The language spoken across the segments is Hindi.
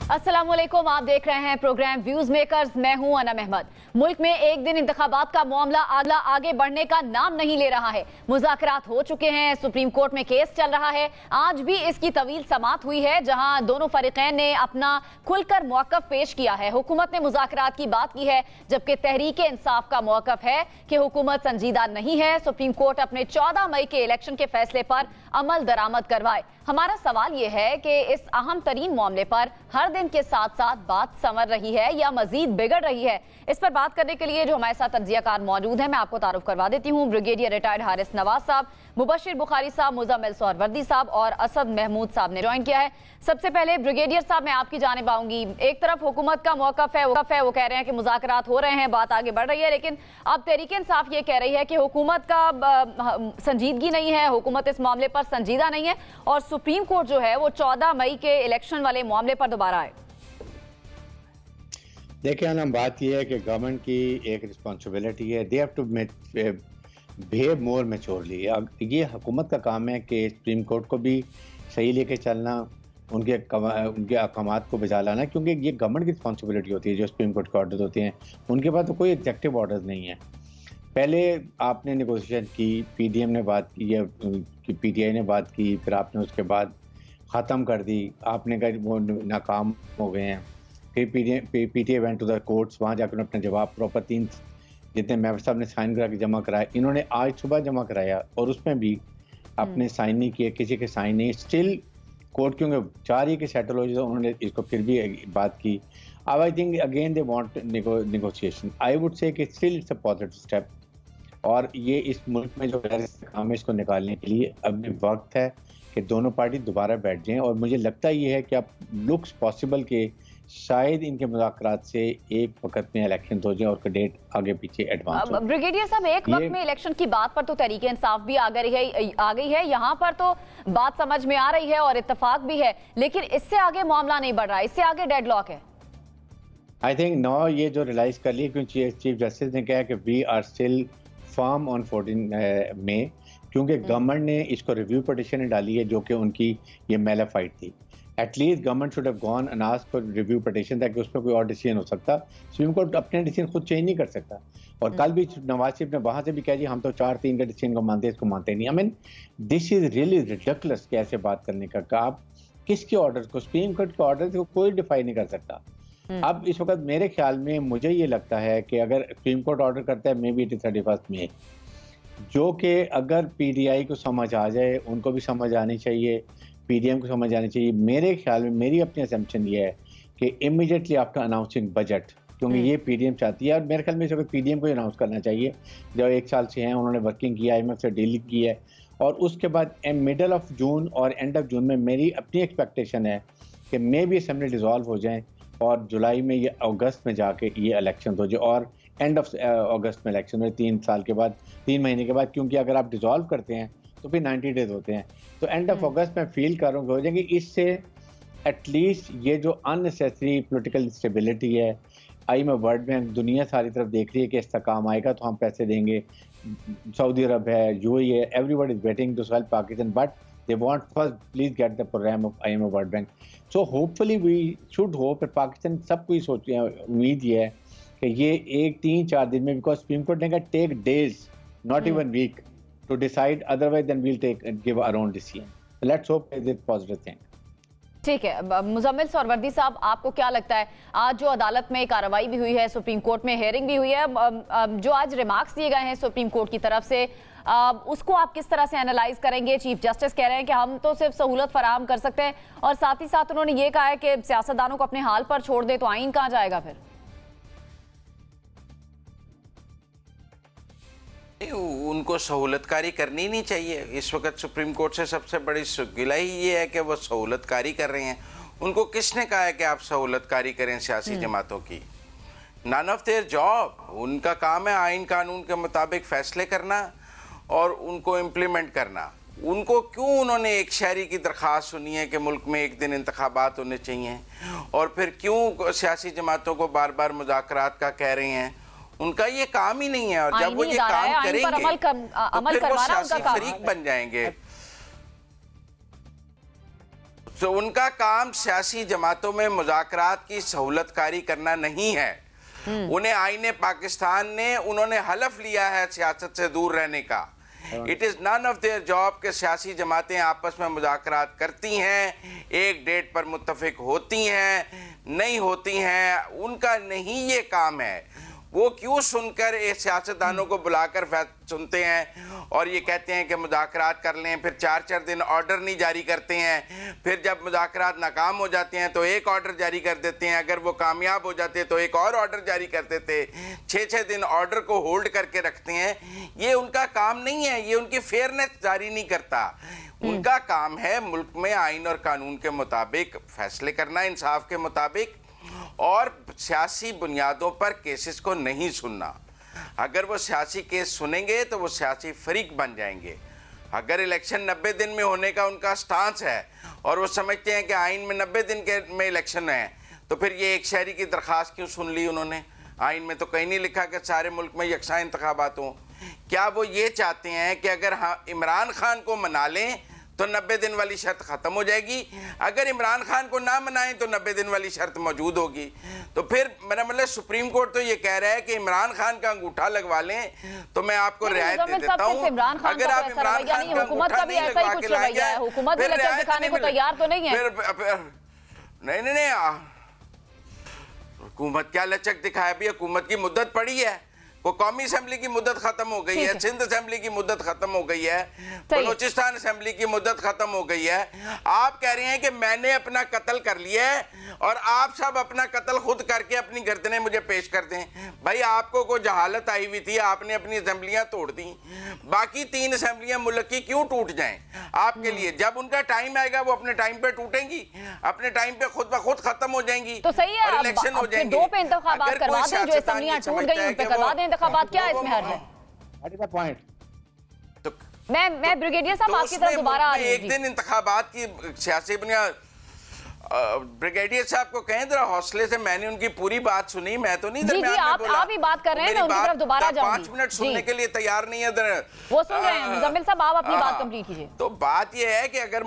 अस्सलामुअलैकुम, आप देख रहे हैं प्रोग्राम व्यूज मेकर्स। मैं हूं अनम अहमद। मुल्क में एक दिन इंतखाबात का मामला आगे बढ़ने का नाम नहीं ले रहा है। मुज़ाकरात हो चुके हैं, सुप्रीम कोर्ट में केस चल रहा है। आज भी इसकी तवील समाअत हुई है, जहां दोनों फरीकैन ने अपना खुलकर मौक़िफ़ पेश किया है। हुकूमत ने मुज़ाकरात की बात की है, जबकि तहरीक इंसाफ का मौक़िफ़ है कि हुकूमत संजीदा नहीं है। सुप्रीम कोर्ट अपने 14 मई के इलेक्शन के फैसले पर अमल दरामद करवाए। हमारा सवाल यह है कि इस अहम तरीन मामले पर हर दिन के साथ साथ बात संवर रही है या मजीद बिगड़ रही है। इस पर बात करने के लिए जो हमारे साथ तज्जियाकार मौजूद हैं, मैं आपको तारुफ करवा देती हूँ। ब्रिगेडियर रिटायर्ड हारिस नवाज साहब, मुबशिर बुखारी साहब, मुजम्मिल सोहरवर्दी साहब और असद महमूद साहब ने ज्वाइन किया है। सबसे पहले ब्रिगेडियर साहब, मैं आपकी जानिब आऊंगी। एक तरफ हुकूमत का मौक़िफ़ है, वो कह रहे हैं कि मुज़ाकरात हो रहे हैं, बात आगे बढ़ रही है, लेकिन अब तहरीक इंसाफ ये कह रही है कि हुकूमत का संजीदगी नहीं है, हुकूमत इस मामले पर संजीदा नहीं है और सुप्रीम कोर्ट जो है वो 14 मई के इलेक्शन वाले मामले पर दोबारा आए। देखिए ना, बात यह है कि गवर्नमेंट की एक रिस्पॉन्सिबिलिटी है, they have to behave more maturely. ये हुकूमत का काम है कि सुप्रीम कोर्ट को भी सही लेके चलना, उनके अहकामात को बजा लाना, क्योंकि ये गवर्नमेंट की रिस्पॉन्सिबिलिटी होती है। जो सुप्रीम कोर्ट के ऑर्डर होते हैं उनके पास तो कोई एग्जेक्टिव ऑर्डर नहीं है। पहले आपने नेगोशिएशन की, पीडीएम ने बात की या पीटीआई ने बात की, फिर आपने उसके बाद ख़त्म कर दी। आपने कहा वो नाकाम हो गए हैं। फिर PTI went to the courts, वहाँ जाकर अपना जवाब प्रॉपर 3 जितने मेंबर साहब ने साइन करा के जमा कराया, इन्होंने आज सुबह जमा कराया और उसमें भी अपने साइन नहीं किए, किसी के साइन नहीं। स्टिल कोर्ट क्योंकि चाह रही है कि सेटल हो जाए, उन्होंने इसको फिर भी बात की। अब I think again they want negotiation. I would say कि still it's a positive step और ये इस मुल्क में जो काम है इसको निकालने के लिए अभी वक्त है कि दोनों पार्टी दोबारा बैठ जाएं। और मुझे लगता ये है कि अब लुक्स पॉसिबल के शायद इनके मुज़ाकरात से एक वक्त में इलेक्शन हो जाए और डेट आगे पीछे एडवांस हो। ब्रिगेडियर साहब, एक वक्त में इलेक्शन की बात पर तो तहरीक इंसाफ भी आ गई है, यहाँ पर तो बात समझ में आ रही है और इत्तेफाक भी है, लेकिन इससे आगे मामला नहीं बढ़ रहा, इससे आगे डेडलॉक है। आई थिंक नो, ये जो रियलाइज कर लिया, क्योंकि चीफ जस्टिस ने कहा कि we are still firm on 14 May, क्योंकि गवर्नमेंट ने इसको रिव्यू पिटीशन डाली है जो कि उनकी ये मेलाफाइड थी। At least government should have gone and asked for review petition, ताकि उस पर कोई और डिसीजन हो सकता। सुप्रीम कोर्ट अपने डिसीजन खुद चेंज नहीं कर सकता। और कल भी नवाज शरीफ ने वहाँ से भी कहा जी हम तो 4-3 का डिसीजन को मानते हैं, इसको मानते नहीं। I mean this is really ridiculous कि ऐसे बात करने का। आप किसके ऑर्डर को, सुप्रीम कोर्ट के ऑर्डर को कोई डिफाई नहीं कर सकता। अब इस वक्त मेरे ख्याल में मुझे ये लगता है कि अगर सुप्रीम कोर्ट ऑर्डर करता है मे बी 31 मई, जो कि अगर पीडीआई को समझ आ जाए, उनको भी समझ आनी चाहिए, पीडीएम को समझ आनी चाहिए। मेरे ख्याल में मेरी अपनी असम्पशन ये है कि इमीडिएटली आफ्टर अनाउंसिंग बजट, क्योंकि ये पीडीएम चाहती है और मेरे ख्याल में इस वक्त पीडीएम को अनाउंस करना चाहिए। जो 1 साल से हैं उन्होंने वर्किंग की, IMF से डील की है, और उसके बाद मिडल ऑफ जून और एंड ऑफ जून में मेरी अपनी एक्सपेक्टेशन है कि मे भी असेंबली डिसॉल्व हो जाए और जुलाई में या अगस्त में जाके ये इलेक्शन हो जाए और एंड ऑफ अगस्त में इलेक्शन में 3 साल के बाद, 3 महीने के बाद, क्योंकि अगर आप डिसॉल्व करते हैं तो फिर 90 डेज होते हैं। तो एंड ऑफ अगस्त में फील कर रहा हूँ हो जाएंगे। इससे एटलीस्ट ये जो अननेसेसरी पॉलिटिकल इंस्टेबिलिटी है, IMF, वर्ल्ड बैंक, दुनिया सारी तरफ देख रही है कि इसका काम आएगा तो हम पैसे देंगे। सऊदी अरब है, UAE है, everybody is waiting to help Pakistan, but they want first please get the program of IMF, World Bank. So hopefully we should hope that Pakistan सब कोई सोचे, उम्मीद ये है कि ये 1-3-4 दिन में, बिकॉज सुप्रीम कोर्ट ने कहा take days not even week to decide, otherwise then we'll take give our own decision. Let's hope it is positive thing. ठीक है, मुजम्मिल सोहरवर्दी साहब, आपको क्या लगता है, आज जो अदालत में कार्रवाई भी हुई है, सुप्रीम कोर्ट में हेयरिंग भी हुई है, जो आज रिमार्क्स दिए गए हैं सुप्रीम कोर्ट की तरफ से, उसको आप किस तरह से एनालाइज करेंगे? चीफ जस्टिस कह रहे हैं कि हम तो सिर्फ सहूलत फराहम कर सकते हैं, और साथ ही साथ उन्होंने ये कहा है कि सियासतदानों को अपने हाल पर छोड़ दे तो आइन कहाँ जाएगा फिर? उनको सहूलतकारी करनी नहीं चाहिए। इस वक्त सुप्रीम कोर्ट से सबसे बड़ी गिलाई ये है कि वो सहूलतकारी कर रहे हैं। उनको किसने कहा है कि आप सहूलतकारी करें सियासी जमातों की? None of their job. उनका काम है आइन कानून के मुताबिक फैसले करना और उनको इम्प्लीमेंट करना। उनको क्यों उन्होंने एक शहरी की दरख्वास्त सुनी है कि मुल्क में एक दिन इंतखाबात होने चाहिए, और फिर क्यों सियासी जमातों को बार बार मुज़ाकरात का कह रहे हैं? उनका ये काम ही नहीं है, और जब वो ये काम करेंगे तो फिर वो सियासी फरीक बन जाएंगे। तो उनका काम सियासी जमातों में मुज़ाकरात की सहूलतकारी करना नहीं है। उन्हें आईने पाकिस्तान ने उन्होंने हलफ लिया है सियासत से दूर रहने का। It is none of their job के सियासी जमातें आपस में मुज़ाकरात करती हैं, एक डेट पर मुत्तफिक होती हैं, नहीं होती हैं, उनका नहीं ये काम है। वो क्यों सुनकर सियासतदानों को बुलाकर सुनते हैं और ये कहते हैं कि मुज़ाकरात कर लें, फिर 4-4 दिन ऑर्डर नहीं जारी करते हैं, फिर जब मुज़ाकरात नाकाम हो जाते हैं तो एक ऑर्डर जारी कर देते हैं, अगर वो कामयाब हो जाते तो एक और ऑर्डर जारी कर देते, 6-6 दिन ऑर्डर को होल्ड करके रखते हैं। ये उनका काम नहीं है, ये उनकी फेयरनेस जारी नहीं करता। उनका काम है मुल्क में आइन और कानून के मुताबिक फैसले करना, इंसाफ के मुताबिक, और सियासी बुनियादों पर केसेस को नहीं सुनना। अगर वो सियासी केस सुनेंगे तो वो सियासी फरीक बन जाएंगे। अगर इलेक्शन 90 दिन में होने का उनका स्टांस है और वो समझते हैं कि आइन में 90 दिन के में इलेक्शन है, तो फिर ये एक शहरी की दरख्वास्त क्यों सुन ली उन्होंने? आइन में तो कहीं नहीं लिखा कि सारे मुल्क में यकसा इंतखाबात हों। क्या वो ये चाहते हैं कि अगर इमरान खान को मना लें तो 90 दिन वाली शर्त ख़त्म हो जाएगी, अगर इमरान खान को ना मनाएं तो 90 दिन वाली शर्त मौजूद होगी? तो फिर मेरा मतलब सुप्रीम कोर्ट तो ये कह रहा है कि इमरान खान का अंगूठा लगवा लें तो मैं आपको रियायत दे देता हूँ। अगर आप इमरान खान का अंगूठा नहीं लगवा के लाएंगे, हुकूमत भी लचक दिखाने को तैयार तो नहीं है। नहीं, हुकूमत क्या लचक दिखाया? भी हुकूमत की मुद्दत पड़ी है, वो कौमी असेंबली की मुद्दत खत्म हो गई है, सिंध असेंबली की मुद्दत खत्म हो गई है, बलूचिस्तान असेंबली की मुद्दत खत्म हो गई है। आप कह रहे हैं कि मैंने अपना कत्ल कर लिया है और आप सब अपना कत्ल खुद करके अपनी गर्दनें मुझे पेश कर दें। भाई आपको कोई जहालत आई हुई थी, आपने अपनी असेंबलियां तोड़ दी, बाकी 3 असेंबलियां मुल्क की क्यों टूट जाएं आपके लिए? जब उनका टाइम आएगा वो अपने टाइम पे टूटेंगी, अपने टाइम पे खुद ब खुद खत्म हो जाएंगी। तो सही है, इलेक्शन हो जाएंगे। 2 पे इंतखाबात करवा दें, जो असेंबलियां टूट गई उन पे करवा दें इंतखाबात, क्या इसमें हर्ज है? What is the point? तो मैं ब्रिगेडियर साहब आपकी तरफ दोबारा आ रही हूं। एक दिन इंतखाबात की सियासी बुनियाद, ब्रिगेडियर साहब को कहें जरा हौसले से, मैंने उनकी पूरी बात सुनी, मैं तो नहीं दरमियान में बोला। आप ही बात कर रहे हैं, मैं उनकी तरफ दोबारा जाऊंगी। 5 मिनट सुनने के लिए तैयार नहीं है वो सुन रहे हैं। मुजम्मिल साहब आप अपनी बात कंप्लीट कीजिए। तो बात यह है कि अगर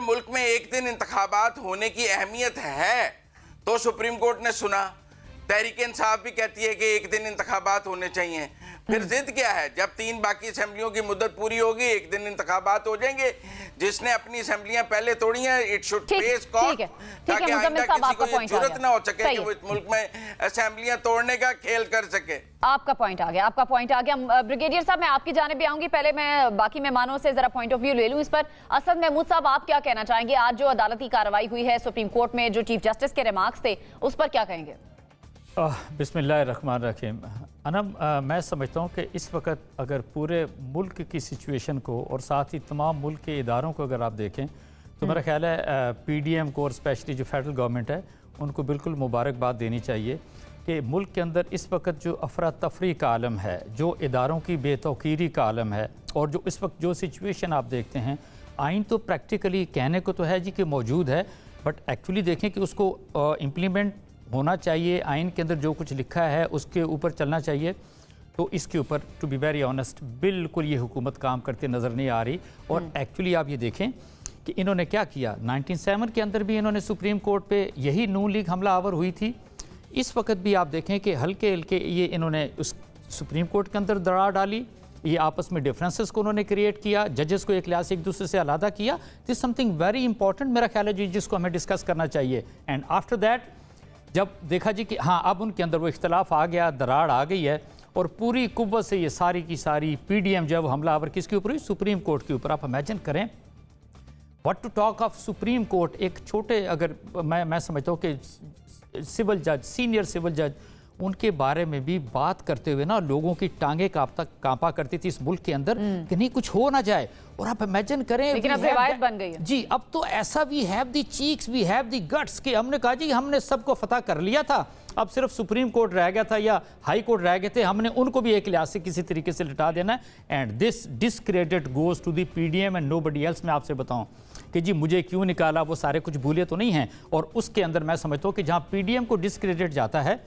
मुल्क में एक दिन इंतखाबात होने की अहमियत है तो सुप्रीम कोर्ट ने सुना। तहरीक इंसाफ भी कहती है कि एक दिन इंतखाबात होने चाहिए। फिर जिद क्या है? जब 3 बाकी असेंबलियों की मुद्दत पूरी होगी, एक दिन इंतखाबात हो जाएंगे। जिसने अपनी असेंबलियां पहले तोड़ी हैं, इट शुड फेस कोर्ट, ताकि आइंदा किसी को ये जुर्रत ना हो सके कि वो इस मुल्क में असेंबलियां तोड़ने का खेल कर सके। आपका पॉइंट आ गया, ब्रिगेडियर साहब मैं आपकी जानिब भी आऊंगी। पहले मैं बाकी मेहमानों से जरा पॉइंट ऑफ व्यू ले लूं इस पर। असद महमूद साहब, आप क्या कहना चाहेंगे? आज जो अदालती कार्रवाई हुई है सुप्रीम कोर्ट में, जो चीफ जस्टिस के रिमार्क्स थे, उस पर क्या कहेंगे? बिस्मिल्लाहिर्रहमानिर्रहीम। अनम, मैं समझता हूँ कि इस वक्त अगर पूरे मुल्क की सिचुएशन को और साथ ही तमाम मुल्क के इदारों को अगर आप देखें तो मेरा ख्याल है पीडीएम को और स्पेशली जो फेडरल गवर्नमेंट है उनको बिल्कुल मुबारकबाद देनी चाहिए कि मुल्क के अंदर इस वक्त जो अफरा तफरी का आलम है, जो इदारों की बेतौकीरी का आलम है, और जो इस वक्त जो सिचुएशन आप देखते हैं, आइन तो प्रैक्टिकली कहने को तो है जी कि मौजूद है, बट एक्चुअली देखें कि उसको इम्प्लीमेंट होना चाहिए। आइन के अंदर जो कुछ लिखा है उसके ऊपर चलना चाहिए। तो इसके ऊपर टू बी वेरी ऑनेस्ट बिल्कुल ये हुकूमत काम करते नज़र नहीं आ रही। और एक्चुअली आप ये देखें कि इन्होंने क्या किया, 1997 के अंदर भी इन्होंने सुप्रीम कोर्ट पे यही नून लीग हमला आवर हुई थी। इस वक्त भी आप देखें कि हल्के हल्के ये इन्होंने उस सुप्रीम कोर्ट के अंदर दरार डाली, ये आपस में डिफरेंसेस को उन्होंने क्रिएट किया, जजेस को एक लिहाज से एक दूसरे से अलहदा किया। दिस समथिंग वेरी इंपॉर्टेंट मेरा ख्याल है जी, जिसको हमें डिस्कस करना चाहिए। एंड आफ्टर दैट जब देखा जी कि हाँ अब उनके अंदर वो इख्तलाफ आ गया, दरार आ गई है, और पूरी कुव्वत से ये सारी की सारी पीडीएम जब हमलावर किसके ऊपर हुई, सुप्रीम कोर्ट के ऊपर। आप इमेजिन करें what to talk of supreme court. एक छोटे, अगर मैं समझता हूँ कि सिविल जज, सीनियर सिविल जज, उनके बारे में भी बात करते हुए ना लोगों की टांगें कांपा करती थी इस मुल्क के अंदर कि नहीं कुछ हो ना जाए। और आप इमेजिन करें, लेकिन अब रिवायत बन गई है जी। अब तो ऐसा we have the cheeks, we have the guts कि हमने कहा जी हमने सबको फतह कर लिया था, अब सिर्फ सुप्रीम कोर्ट रह गया था या हाई कोर्ट रह गए थे, हमने उनको भी एक लिहाज से किसी तरीके से लिटा देना है। And this discredit goes to the PDM and nobody else. मैं आपसे बताऊं कि जी मुझे क्यों निकाला, वो सारे कुछ भूले तो नहीं हैं। और उसके अंदर मैं समझता हूँ कि जहाँ पीडीएम को डिसक्रेडिट जाता है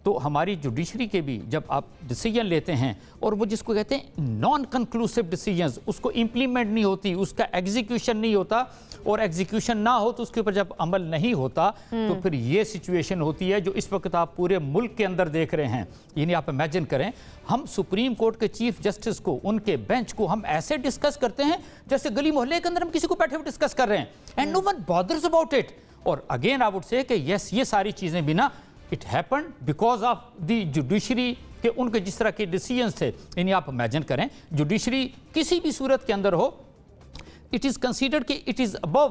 तो हमारी जुडिशरी के भी जब आप डिसीजन लेते हैं और वो जिसको कहते हैं नॉन कंक्लूसिव डिसीजंस, उसको इम्प्लीमेंट नहीं होती, उसका एग्जीक्यूशन नहीं होता, और एग्जीक्यूशन ना हो तो उसके ऊपर जब अमल नहीं होता तो फिर ये सिचुएशन होती है जो इस वक्त आप पूरे मुल्क के अंदर देख रहे हैं। यानी आप इमेजिन करें, हम सुप्रीम कोर्ट के चीफ जस्टिस को, उनके बेंच को हम ऐसे डिस्कस करते हैं जैसे गली मोहल्ले के अंदर हम किसी को बैठे हुए डिस्कस कर रहे हैं, and no one bothers about it. और अगेन आई वुड से कि यस, ये सारी चीजें भी ना, it happened because of the judiciary के उनके जिस तरह के डिसीजंस थे। यानी आप इमेजिन करें, जुडिशरी किसी भी सूरत के अंदर हो, इट इज कंसीडर्ड कि इट इज अबव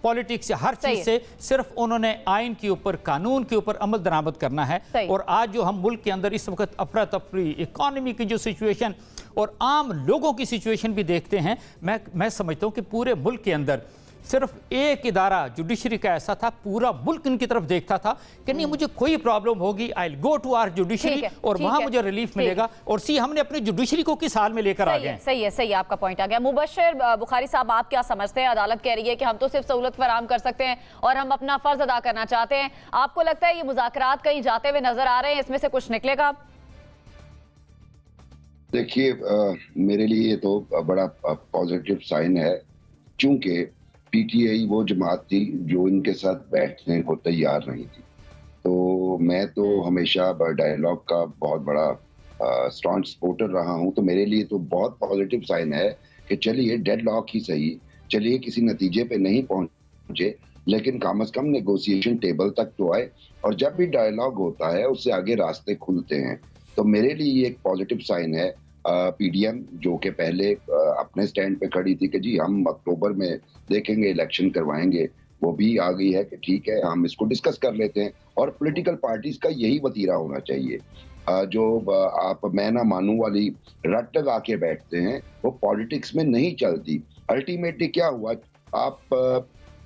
पॉलिटिक्स या हर चीज से, सिर्फ उन्होंने आइन के ऊपर, कानून के ऊपर अमल दरामद करना है। और आज जो हम मुल्क के अंदर इस वक्त अफरा तफरी, इकॉनमी की जो सिचुएशन और आम लोगों की सिचुएशन भी देखते हैं, मैं समझता हूं कि पूरे मुल्क के अंदर सिर्फ एक इदारा जुडिशरी का ऐसा था, पूरा मुल्क इनकी तरफ देखता था कि नहीं मुझे कोई प्रॉब्लम होगी, I will go to our judiciary और वहां मुझे रिलीफ मिलेगा। और सी हमने अपनी जुडिशरी को किस हाल में लेकर आ गए। सही है, आपका पॉइंट आ गया। मुबश्शिर बुखारी साहब, आप क्या समझते हैं? अदालत कह रही है कि हम तो सिर्फ सहूलत फराहम कर सकते हैं और हम अपना फर्ज अदा करना चाहते हैं। आपको लगता है ये मुज़ाकरात कहीं जाते हुए नजर आ रहे हैं, इसमें से कुछ निकलेगा? देखिए, मेरे लिए ये तो बड़ा पॉजिटिव साइन है, क्योंकि पीटीआई वो जमात थी जो इनके साथ बैठने को तैयार नहीं थी। तो मैं तो हमेशा डायलॉग का बहुत बड़ा स्ट्रॉन्ग सपोर्टर रहा हूं। तो मेरे लिए तो बहुत पॉजिटिव साइन है कि चलिए डेडलॉक ही सही, चलिए किसी नतीजे पे नहीं पहुंचे, लेकिन कम से कम नेगोशिएशन टेबल तक तो आए, और जब भी डायलॉग होता है उससे आगे रास्ते खुलते हैं। तो मेरे लिए ये एक पॉजिटिव साइन है। पीडीएम जो कि पहले अपने स्टैंड पे खड़ी थी कि जी हम अक्टूबर में देखेंगे, इलेक्शन करवाएंगे, वो भी आ गई है कि ठीक है हम इसको डिस्कस कर लेते हैं। और पॉलिटिकल पार्टीज का यही वतीरा होना चाहिए। जो आप मैं ना मानू वाली रट लगा के बैठते हैं, वो पॉलिटिक्स में नहीं चलती। अल्टीमेटली क्या हुआ, आप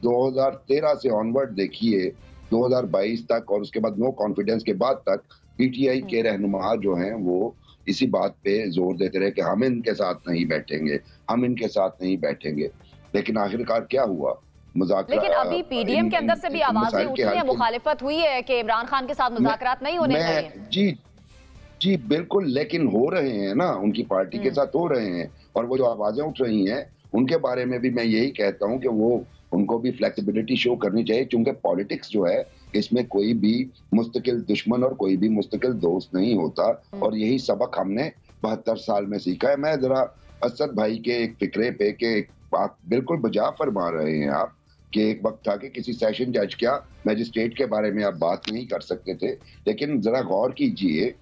2013 से ऑनवर्ड देखिए 2022 तक, और उसके बाद नो कॉन्फिडेंस के बाद तक पीटीआई के रहनुमा जो हैं वो इसी बात पे जोर देते रहे कि हम इनके साथ नहीं बैठेंगे, हम इनके साथ नहीं बैठेंगे। लेकिन आखिरकार क्या हुआ, लेकिन अभी पीडीएम के अंदर से भी आवाजें उठी हैं, मुखालिफत हुई है कि इमरान खान के साथ मुज़ाकरात नहीं होने चाहिए। जी बिल्कुल, लेकिन हो रहे हैं ना, उनकी पार्टी के साथ हो रहे हैं। और वो जो आवाजें उठ रही हैं उनके बारे में भी मैं यही कहता हूं कि वो उनको भी फ्लेक्सिबिलिटी शो करनी चाहिए, क्योंकि पॉलिटिक्स जो है इसमें कोई भी मुस्तकिल दुश्मन और कोई भी मुस्तकिल दोस्त नहीं होता। और यही सबक हमने 72 साल में सीखा है। मैं जरा असद भाई के एक फिक्रे पे के बात बिल्कुल बजा फरमा रहे हैं आप, कि एक वक्त था कि किसी सेशन जज क्या मैजिस्ट्रेट के बारे में आप बात नहीं कर सकते थे, लेकिन जरा गौर कीजिए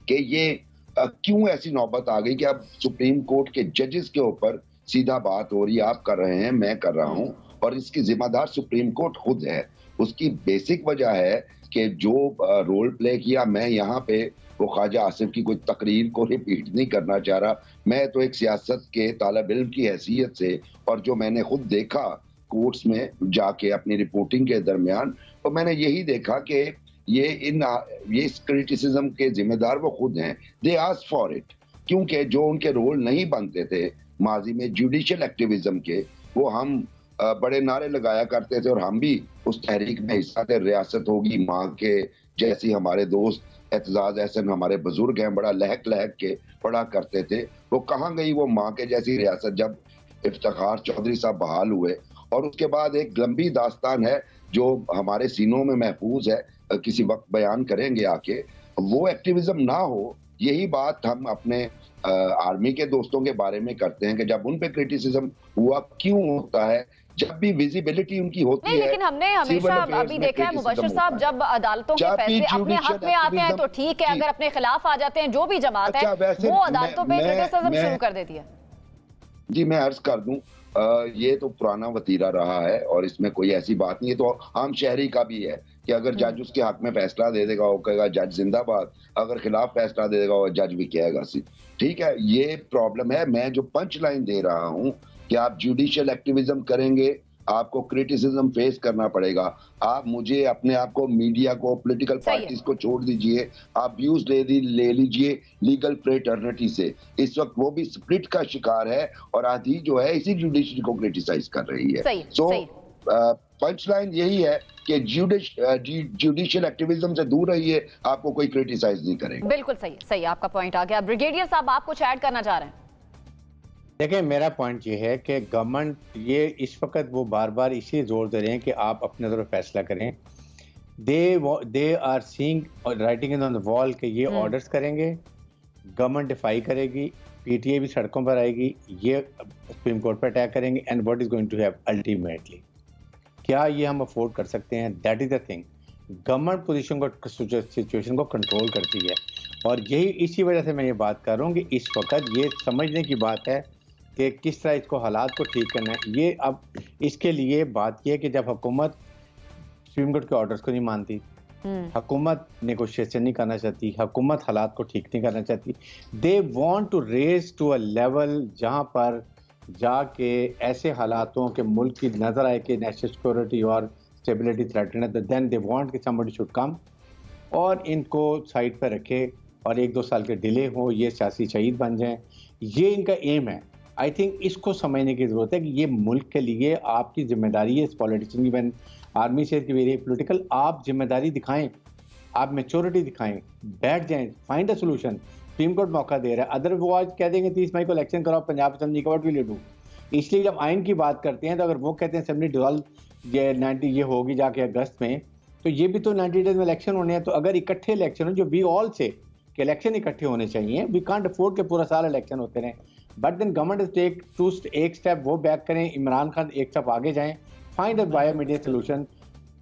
कि ये क्यों ऐसी नौबत आ गई कि अब सुप्रीम कोर्ट के जजेस के ऊपर सीधा बात हो रही है। आप कर रहे हैं, मैं कर रहा हूं, और इसकी जिम्मेदार सुप्रीम कोर्ट खुद है। उसकी बेसिक वजह है कि जो रोल प्ले किया, मैं यहाँ पे वो ख्वाजा आसिफ की कोई तकरीर को रिपीट नहीं करना चाह रहा। मैं तो एक सियासत के तालिब इल्म की हैसियत से, और जो मैंने खुद देखा कोर्ट्स में जाके अपनी रिपोर्टिंग के दरमियान, तो मैंने यही देखा कि ये इस क्रिटिसिज्म के जिम्मेदार वो खुद हैं। दे आस्क फॉर इट, क्योंकि जो उनके रोल नहीं बनते थे माजी में जुडिशियल एक्टिविज्म के, वो हम बड़े नारे लगाया करते थे, और हम भी उस तहरीक में हिस्सा थे। रियासत होगी माँ के जैसी, हमारे दोस्त एतजाज एहसन हमारे बुजुर्ग हैं, बड़ा लहक लहक के पढ़ा करते थे। वो कहाँ गई वो माँ के जैसी रियासत जब इफ्तिखार चौधरी साहब बहाल हुए? और उसके बाद एक लंबी दास्तान है जो हमारे सीनों में महफूज है, किसी वक्त बयान करेंगे आके। वो एक्टिविज्म ना हो, यही बात हम अपने आर्मी के दोस्तों के बारे में करते हैं कि जब उन पे क्रिटिसिज्म हुआ क्यों होता है, जब भी विजिबिलिटी उनकी होती है। लेकिन हमने हमेशा अभी देखा है मुबश्शिर साहब, जब अदालतों के फैसले अपने हक में आते हैं तो ठीक है, अगर अपने खिलाफ आ जाते हैं जो भी जमात है, वो अदालतों पे क्रिटिसिज्म शुरू कर देती है। जी मैं अर्ज कर दूं, ये तो पुराना वतीरा रहा है और इसमें कोई ऐसी बात नहीं है। तो आम शहरी का भी है कि अगर जज उसके हक में फैसला दे देगा वो कहेगा जज जिंदाबाद, अगर खिलाफ फैसला दे देगा वो जज भी कहेगा ठीक है। ये प्रॉब्लम है। मैं जो पंच लाइन दे रहा हूँ कि आप जुडिशियल एक्टिविज्म करेंगे, आपको क्रिटिसिज्म फेस करना पड़ेगा। आप मुझे अपने आप को, मीडिया को, पॉलिटिकल पार्टीज को छोड़ दीजिए, आप व्यूज ले लीजिए लीगल फ्रेटर्निटी से। इस वक्त वो भी स्प्लिट का शिकार है और आधी जो है इसी जुडिशरी को क्रिटिसाइज कर रही है। सो पंच लाइन यही है कि जुडिशियल एक्टिविज्म से दूर रहिए, आपको कोई क्रिटिसाइज नहीं करेगा। बिल्कुल सही, सही आपका पॉइंट आ गया। ब्रिगेडियर साहब, आप कुछ ऐड करना चाह रहे हैं? देखिए, मेरा पॉइंट ये है कि गवर्नमेंट ये इस वक्त वो बार बार इसी जोर दे रहे हैं कि आप अपने तरफ फैसला करें। They are seeing writing on the wall कि ये ऑर्डर्स करेंगे, गवर्नमेंट डिफाई करेगी, पीटीए भी सड़कों पर आएगी, ये सुप्रीम कोर्ट पर अटैक करेंगे, and what is going to have ultimately, क्या ये हम अफोर्ड कर सकते हैं? That is the thing. Government position को, सिचुएशन को कंट्रोल करती है, और यही इसी वजह से मैं ये बात कर रहा हूँ कि इस वक्त ये समझने की बात है कि किस तरह इसको हालात को ठीक करना है। ये अब इसके लिए बात यह है कि जब हुकूमत सुप्रीम कोर्ट के ऑर्डर्स को नहीं मानती, हुकूमत नेगोशिएशन नहीं करना चाहती, हुकूमत हालात को ठीक नहीं करना चाहती, they want to raise to a level जहां पर जाके ऐसे हालातों के मुल्क की नजर आए कि नेशनल सिक्योरिटी और स्टेबिलिटी थ्रेटन है, देन दे वांट कि समबडी शुड कम और इनको साइड पर रखे और 1-2 साल के डिले हो, ये सियासी शहीद बन जाएं। ये इनका एम है। आई थिंक इसको समझने की ज़रूरत है कि ये मुल्क के लिए आपकी जिम्मेदारी है। इस पॉलिटिशियन की, मैंने आर्मी से की वेरी पोलिटिकल, आप जिम्मेदारी दिखाएं, आप मेच्योरिटी दिखाएं, बैठ जाएं, find a solution. Supreme court मौका दे रहा है, अदर वो आज कह देंगे 30 मई को इलेक्शन कराओ पंजाब असेंबली का, व्हाट विल यू डू? इसलिए जब आइन की बात करते हैं तो अगर वो कहते हैं असेंबली डिसॉल्व ये 90 ये होगी जाके अगस्त में, तो ये भी तो 90 डेज में इलेक्शन होने हैं। तो अगर इकट्ठे इलेक्शन हो, जो वी ऑल से कि इलेक्शन इकट्ठे होने चाहिए, वी कांट अफोर्ड के पूरा साल इलेक्शन होते रहे, बट देन गवर्नमेंट टेक एक स्टेप वो बैक करें, इमरान खान एक स्टेप आगे जाएं, फाइंड अ बायोमीडिया सोल्यूशन।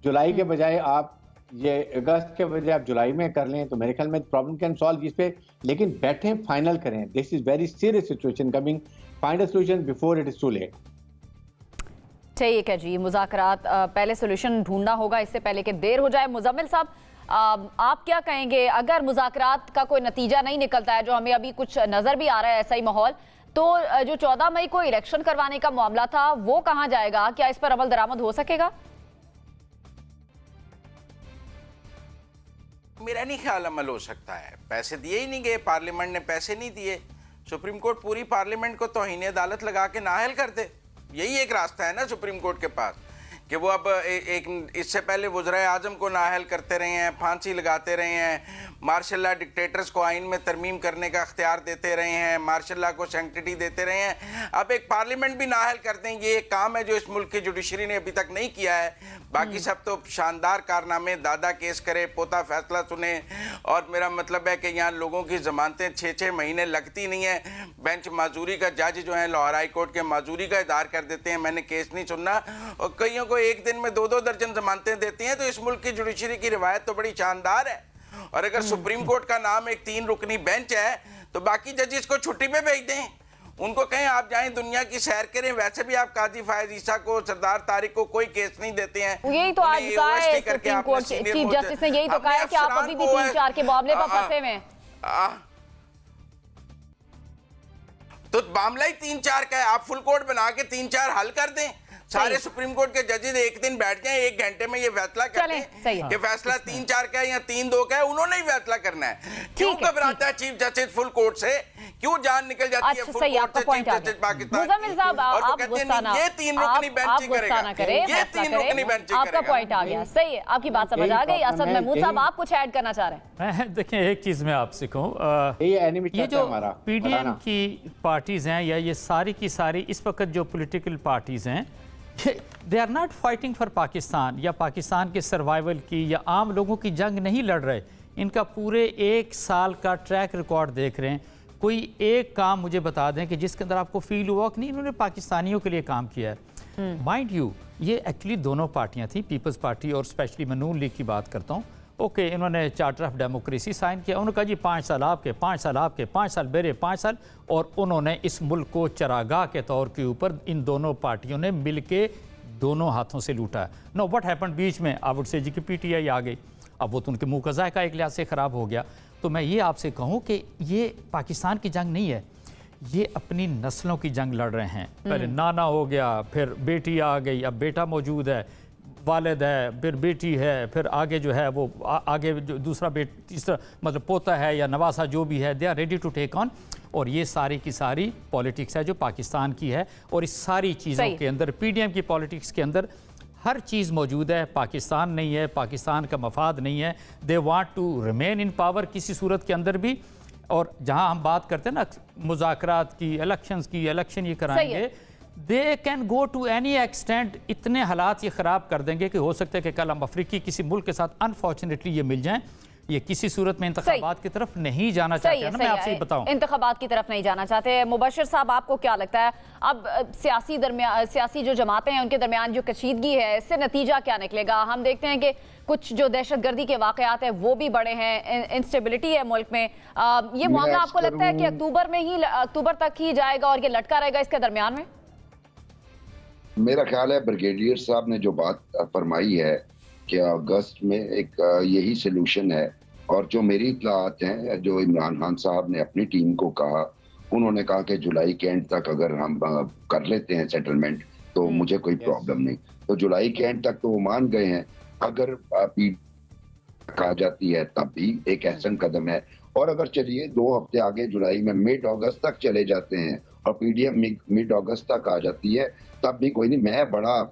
जुलाई के बजाय आप ये अगस्त के बजाय आप जुलाई में कर लें तो मेरे ख्याल में प्रॉब्लम कैन सॉल्व इस पे, लेकिन बैठे फाइनल करें। This is very serious situation coming, find a solution before it is too late. ठीक है जी, मुज़ाकरात पहले सोल्यूशन ढूंढना होगा इससे पहले कि देर हो जाए। मुजम्मिल साहब, आप क्या कहेंगे अगर मुज़ाकरात का कोई नतीजा नहीं निकलता है, जो हमें अभी कुछ नजर भी आ रहा है ऐसा ही माहौल, तो जो 14 मई को इलेक्शन करवाने का मामला था वो कहां जाएगा? क्या इस पर अमल दरामद हो सकेगा? मेरा नहीं ख्याल अमल हो सकता है। पैसे दिए ही नहीं गए, पार्लियामेंट ने पैसे नहीं दिए, सुप्रीम कोर्ट पूरी पार्लियामेंट को तौहीन अदालत लगा के नाअहल कर दे। यही एक रास्ता है ना सुप्रीम कोर्ट के पास कि वो अब एक इससे पहले वज़राए आज़म को नाअहल करते रहे हैं, फांसी लगाते रहे हैं, मार्शल लॉ डिक्टेटर्स को आइन में तरमीम करने का अख्तियार देते रहे हैं, मार्शल लॉ को सैंक्टिटी देते रहे हैं। अब एक पार्लियामेंट भी नाअहल कर दें, ये एक काम है जो इस मुल्क की जुडिशरी ने अभी तक नहीं किया है। बाकी सब तो शानदार कारनामे, दादा केस करे, पोता फैसला सुने, और मेरा मतलब है कि यहाँ लोगों की जमानतें 6-6 महीने लगती नहीं है। बेंच माजूरी का जज जो है लाहौर हाई कोर्ट के माजूरी का इदार कर देते हैं, मैंने केस नहीं सुनना, और कईयों को एक दिन में 2-2 दर्जन जमानतें देती हैं। तो इस मुल्क की जुडिशरी की रिवायत तो बड़ी शानदार है। और अगर सुप्रीम कोर्ट का नाम एक 3 रुकनी बेंच है तो बाकी जजेस को छुट्टी पे भेज दें, उनको कहें आप जाएं दुनिया की सैर करें। वैसे भी आप काजी फायज ईसा को, सरदार तारिक को कोई केस नहीं देते हैं। यही तो आज कहा है सुप्रीम कोर्ट चीफ जस्टिस ने, यही तो कहा है कि आप अभी भी 3-4 के मामले पर फंसे हुए हैं। तो मामला ही 3-4 का है, आप फुल कोर्ट बना के 3-4 हल कर दें। सारे सुप्रीम कोर्ट के जजेस एक दिन बैठ जाएं, 1 घंटे में ये फैसला कर दें कि फैसला 3-4 का है या 3-2 का है, उन्होंने ही फैसला करना है। क्यों घबराता है चीफ जस्टिस फुल कोर्ट से? क्यों जान निकल जाती है फुल कोर्ट से चीफ जस्टिस पाकिस्तान? मुजम्मिल साहब, आप गुस्सा ना, ये 3 रुकनी बेंच ही करेगा, ये 3 रुकनी बेंच ही करेगा। आपका पॉइंट आ गया, सही है, आपकी बात समझ आ गई। असद महमूद साहब, आप कुछ ऐड करना चाह रहे हैं? देखिए, एक चीज़ मैं आपसे कहूँ, ये जो पीडीएम की पार्टीज़ हैं या ये सारी की सारी इस वक्त जो पॉलिटिकल पार्टीज़ हैं, they are not fighting for Pakistan या पाकिस्तान के सर्वाइवल की या आम लोगों की जंग नहीं लड़ रहे। इनका पूरे 1 साल का ट्रैक रिकॉर्ड देख रहे हैं। कोई एक काम मुझे बता दें कि जिसके अंदर आपको फील हुआ कि नहीं इन्होंने पाकिस्तानियों के लिए काम किया है। माइंड यू, ये एक्चुअली दोनों पार्टियां थी, पीपल्स पार्टी और स्पेशली मैं नून लीग की बात करता हूँ। ओके, इन्होंने चार्टर ऑफ डेमोक्रेसी साइन किया, उन्होंने कहा जी 5 साल आपके, 5 साल आपके, 5 साल मेरे, 5 साल, और उन्होंने इस मुल्क को चरागाह के तौर के ऊपर इन दोनों पार्टियों ने मिल के दोनों हाथों से लूटा है। नो व्हाट हैपेंड बीच में, आई वुड से जी की पीटीआई आ गई। अब वो तो उनके मुंह का जायका एक लिहाज से ख़राब हो गया। तो मैं ये आपसे कहूँ कि ये पाकिस्तान की जंग नहीं है, ये अपनी नस्लों की जंग लड़ रहे हैं। पहले नाना हो गया, फिर बेटी आ गई, अब बेटा मौजूद है, वालिद है, फिर बेटी है, फिर आगे जो है वो आगे जो दूसरा तीसरा मतलब पोता है या नवासा जो भी है, they are ready to take on. और ये सारी की सारी पॉलिटिक्स है जो पाकिस्तान की है, और इस सारी चीज़ों के अंदर पीडीएम की पॉलिटिक्स के अंदर हर चीज़ मौजूद है, पाकिस्तान नहीं है, पाकिस्तान का मफाद नहीं है, they want to remain in power किसी सूरत के अंदर भी। और जहां हम बात करते हैं ना मुज़ाकरात की, इलेक्शन ये कराएंगे, they can go to any extent, इतने हालात ये ख़राब कर देंगे कि हो सकता है कि कल हम अफ्रीकी किसी मुल्क के साथ अनफॉर्चुनेटली ये मिल जाएं। ये किसी सूरत में इंतखाबात की तरफ नहीं जाना चाहते ना, मैं आपसे बताऊं, इंतखाबात की तरफ नहीं जाना चाहते। मुबशिर साहब, आपको क्या लगता है अब सियासी जो जमातें हैं उनके दरमियान जो कशीदगी है, इससे नतीजा क्या निकलेगा? हम देखते हैं कि कुछ जो दहशतगर्दी के वाकयात हैं वो भी बढ़े हैं, इंस्टेबिलिटी है मुल्क में। ये मामला आपको लगता है कि अक्टूबर तक ही जाएगा और ये लटका रहेगा इसके दरमियान में? मेरा ख्याल है ब्रिगेडियर साहब ने जो बात फरमाई है कि अगस्त में एक यही सलूशन है, और जो मेरी इत्तलात हैं, जो इमरान खान साहब ने अपनी टीम को कहा, उन्होंने कहा कि जुलाई के एंड तक अगर हम कर लेते हैं सेटलमेंट तो मुझे कोई प्रॉब्लम नहीं। तो जुलाई के एंड तक तो वो मान गए हैं। अगर कहा जाती है तब भी एक अहसन कदम है, और अगर चलिए 2 हफ्ते आगे जुलाई में मिड अगस्त तक चले जाते हैं और पीडीएम मिड अगस्त तक आ जाती है तब भी कोई नहीं। मैं बड़ा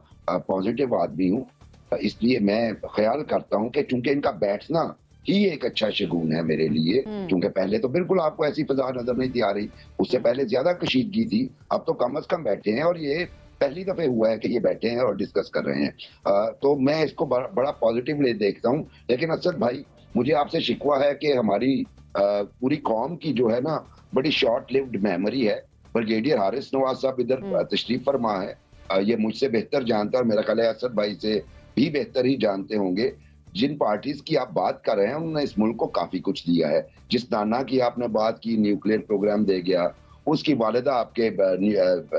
पॉजिटिव आदमी हूँ, इसलिए मैं ख्याल करता हूँ कि चूंकि इनका बैठना ही एक अच्छा शगुन है मेरे लिए, क्योंकि पहले तो बिल्कुल आपको ऐसी फजा नजर नहीं थी आ रही, उससे पहले ज्यादा कशीदगी थी, अब तो कम से कम बैठे हैं और ये पहली दफे हुआ है कि ये बैठे हैं और डिस्कस कर रहे हैं। तो मैं इसको बड़ा पॉजिटिवली देखता हूँ। लेकिन असद भाई, मुझे आपसे शिकवा है कि हमारी पूरी कौम की जो है ना बड़ी शॉर्ट लिव्ड मेमोरी है। ब्रिगेडियर हारिस नवाज साहब इधर तशरीफ फरमा है, ये मुझसे बेहतर जानता है और मेरा ख्याल है असद भाई से भी बेहतर ही जानते होंगे। जिन पार्टीज की आप बात कर रहे हैं उन्होंने इस मुल्क को काफी कुछ दिया है। जिस नाना की आपने बात की, न्यूक्लियर प्रोग्राम दे गया, उसकी वालिदा आपके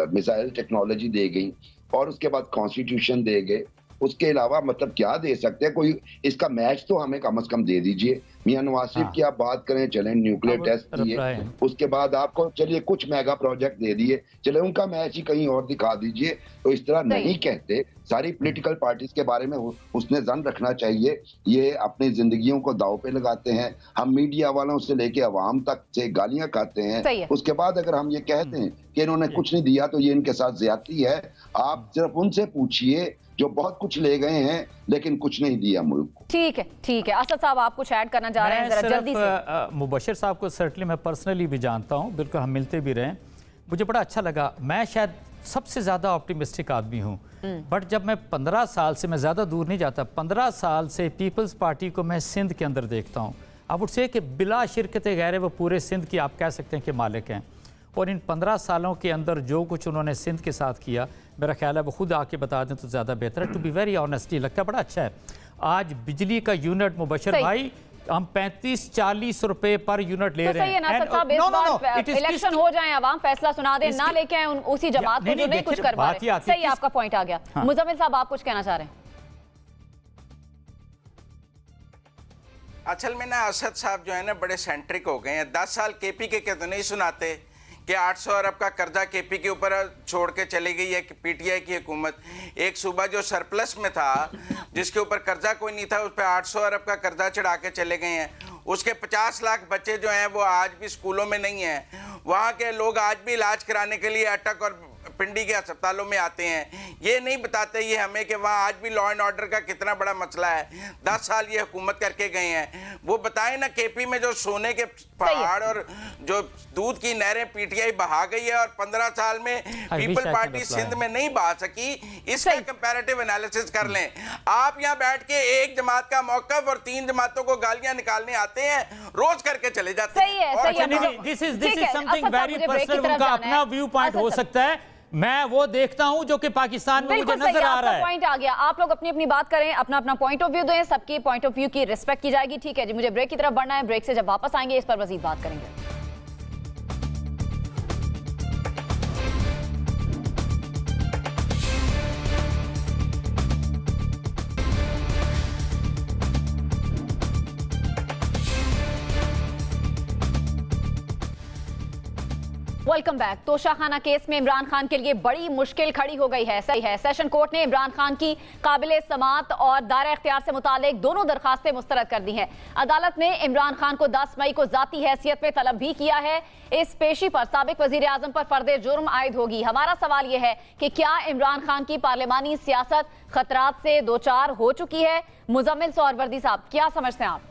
मिसाइल टेक्नोलॉजी दे गई, और उसके बाद कॉन्स्टिट्यूशन दे गए। उसके अलावा मतलब क्या दे सकते हैं? कोई इसका मैच तो हमें कम से कम दे दीजिए। मियां नवाज शरीफ की आप बात करें, चलें न्यूक्लियर टेस्ट दिए, उसके बाद आपको चलिए कुछ मेगा प्रोजेक्ट दे दिए, चले उनका मैच ही कहीं और दिखा दीजिए। तो इस तरह नहीं कहते। सारी पॉलिटिकल पार्टीज के बारे में उसने जन रखना चाहिए, ये अपनी जिंदगियों को दाव पे लगाते हैं। हम मीडिया वालों से लेके अवाम तक से गालियां खाते हैं, उसके बाद अगर हम ये कहते हैं कि इन्होंने कुछ नहीं दिया तो ये इनके साथ ज्यादती है। आप सिर्फ उनसे पूछिए जो बहुत कुछ ले गए हैं लेकिन कुछ नहीं दिया मुल्क को। ठीक है असद साहब, आप कुछ ऐड करना चाह रहे हैं? जरा जल्दी से। मुबशिर साहब को सर्टनली मैं पर्सनली भी जानता हूं, बिल्कुल हम मिलते भी रहे, मुझे बड़ा अच्छा लगा। मैं शायद सबसे ज़्यादा ऑप्टिमिस्टिक आदमी हूँ, बट जब मैं 15 साल से, मैं ज़्यादा दूर नहीं जाता, 15 साल से पीपल्स पार्टी को मैं सिंध के अंदर देखता हूँ। आप उठ से कि बिला शिरकत गैर वो पूरे सिंध की आप कह सकते हैं कि मालिक हैं, और इन 15 सालों के अंदर जो कुछ उन्होंने सिंध के साथ किया, मेरा ख्याल है वो खुद आके बता दें तो ज़्यादा बेहतर है। टू बी वेरी ऑनेस्टली लगता है बड़ा अच्छा है। आज बिजली का यूनिट मुबशिर भाई हम 35-40 रुपए पर यूनिट ले रहे हैं। इलेक्शन हो जाए, आवाम फैसला सुना दे, ना लेके आए उसी जमात को जो नहीं कुछ कर पा रहे। सही, आपका पॉइंट आ गया। मुजम्मिल साहब, आप कुछ कहना चाह रहे हैं? असल में ना असद साहब जो है ना बड़े सेंट्रिक हो गए हैं। 10 साल केपी के तो नहीं सुनाते कि 800 अरब का कर्जा केपी के ऊपर छोड़ के चली गई है पीटीआई की हुकूमत। एक सूबा जो सरप्लस में था, जिसके ऊपर कर्जा कोई नहीं था, उस पर 800 अरब का कर्जा चढ़ा के चले गए हैं। उसके 50 लाख बच्चे जो हैं वो आज भी स्कूलों में नहीं हैं। वहाँ के लोग आज भी इलाज कराने के लिए अटक और पिंडी के अस्पतालों में आते हैं। ये नहीं बताते ये हमें कि वहाँ आज भी लॉ एंड ऑर्डर का कितना बड़ा मसला है। 10 साल ये हुकूमत करके गए हैं। वो बताएं ना, केपी में जो सोने के पहाड़ और जो दूध की नहरें पीटीआई बहा गई है और 15 साल में पीपल पार्टी सिंध में नहीं बहा सकी, इसका कंपैरेटिव एनालिसिस कर लें। आप यहाँ बैठ के एक जमात का मौकफ और 3 जमातों को गालियां निकालने आते हैं, रोज करके चले जाते हैं। This is something very personal, उनका अपना व्यू पॉइंट हो सकता है। मैं वो देखता हूं जो कि पाकिस्तान में मुझे नजर आ रहा है। पॉइंट आ गया। आप लोग अपनी अपनी बात करें, अपना अपना पॉइंट ऑफ व्यू दें, सबकी पॉइंट ऑफ व्यू की रिस्पेक्ट की जाएगी। ठीक है जी, मुझे ब्रेक की तरफ बढ़ना है। ब्रेक से जब वापस आएंगे इस पर मजीद बात करेंगे। Welcome back. तोशाखाना केस में इमरान खान के लिए बड़ी मुश्किल खड़ी हो गई है। सही है, सेशन कोर्ट ने इमरान खान की काबिले समात और दायरा इख्तियार से मुतालिक दोनों दरखास्तें मुस्तरद कर दी हैं। अदालत ने इमरान खान को 10 मई को जाती हैसियत में तलब भी किया है। इस पेशी पर साबिक वजीर आजम पर फर्द जुर्म आयद होगी। हमारा सवाल यह है कि क्या इमरान खान की पार्लिमानी सियासत खतरात से दो चार हो चुकी है? मुजम्मिल सोहरवर्दी साहब, क्या समझते हैं आप?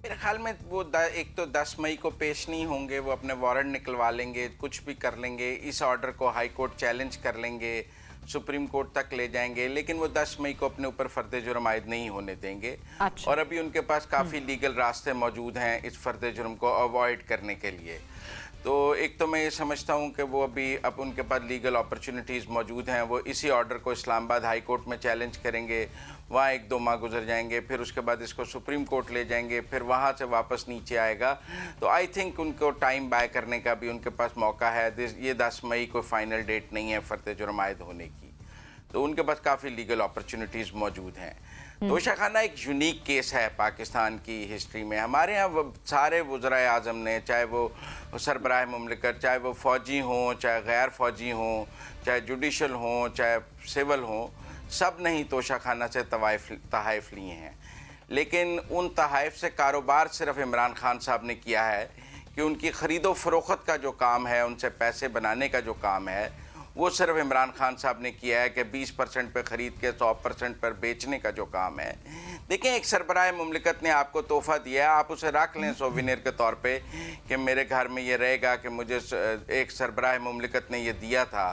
मेरे ख्याल में वो एक तो 10 मई को पेश नहीं होंगे, वो अपने वारंट निकलवा लेंगे, कुछ भी कर लेंगे, इस ऑर्डर को हाई कोर्ट चैलेंज कर लेंगे, सुप्रीम कोर्ट तक ले जाएंगे, लेकिन वो 10 मई को अपने ऊपर फर्द जुर्म आयद नहीं होने देंगे। अच्छा। और अभी उनके पास काफ़ी लीगल रास्ते मौजूद हैं इस फर्द जुर्म को अवॉइड करने के लिए। तो एक तो मैं ये समझता हूँ कि वो अभी अब उनके पास लीगल अपॉर्चुनिटीज़ मौजूद हैं, वो इसी ऑर्डर को इस्लामाबाद हाई कोर्ट में चैलेंज करेंगे, वहाँ 1-2 माह गुजर जाएंगे, फिर उसके बाद इसको सुप्रीम कोर्ट ले जाएंगे, फिर वहाँ से वापस नीचे आएगा। तो आई थिंक उनको टाइम बाय करने का भी उनके पास मौका है। ये 10 मई को फाइनल डेट नहीं है फर्द जुर्म आयद होने की, तो उनके पास काफ़ी लीगल अपॉर्चुनिटीज़ मौजूद हैं। तोशाखाना एक यूनिक केस है पाकिस्तान की हिस्ट्री में। हमारे यहाँ सारे वज़राए आज़म ने, चाहे वो सरबराह मुमलिकत, चाहे वो फ़ौजी हों, चाहे गैर फ़ौजी हों, चाहे जुडिशल हों, चाहे सिविल हों, सब ने ही तोशाखाना से तहाइफ लिए हैं। लेकिन उन तहाइफ से कारोबार सिर्फ इमरान खान साहब ने किया है कि उनकी ख़रीदो फ़रोख्त का जो काम है, उनसे पैसे बनाने का जो काम है, वो सिर्फ इमरान खान साहब ने किया है कि 20% पे ख़रीद के 100% पर बेचने का जो काम है। देखें, एक सरबराह मुमलिकत ने आपको तोहफ़ा दिया है, आप उसे रख लें सोविनियर के तौर पे कि मेरे घर में ये रहेगा कि मुझे एक सरबराह मुमलिकत ने ये दिया था।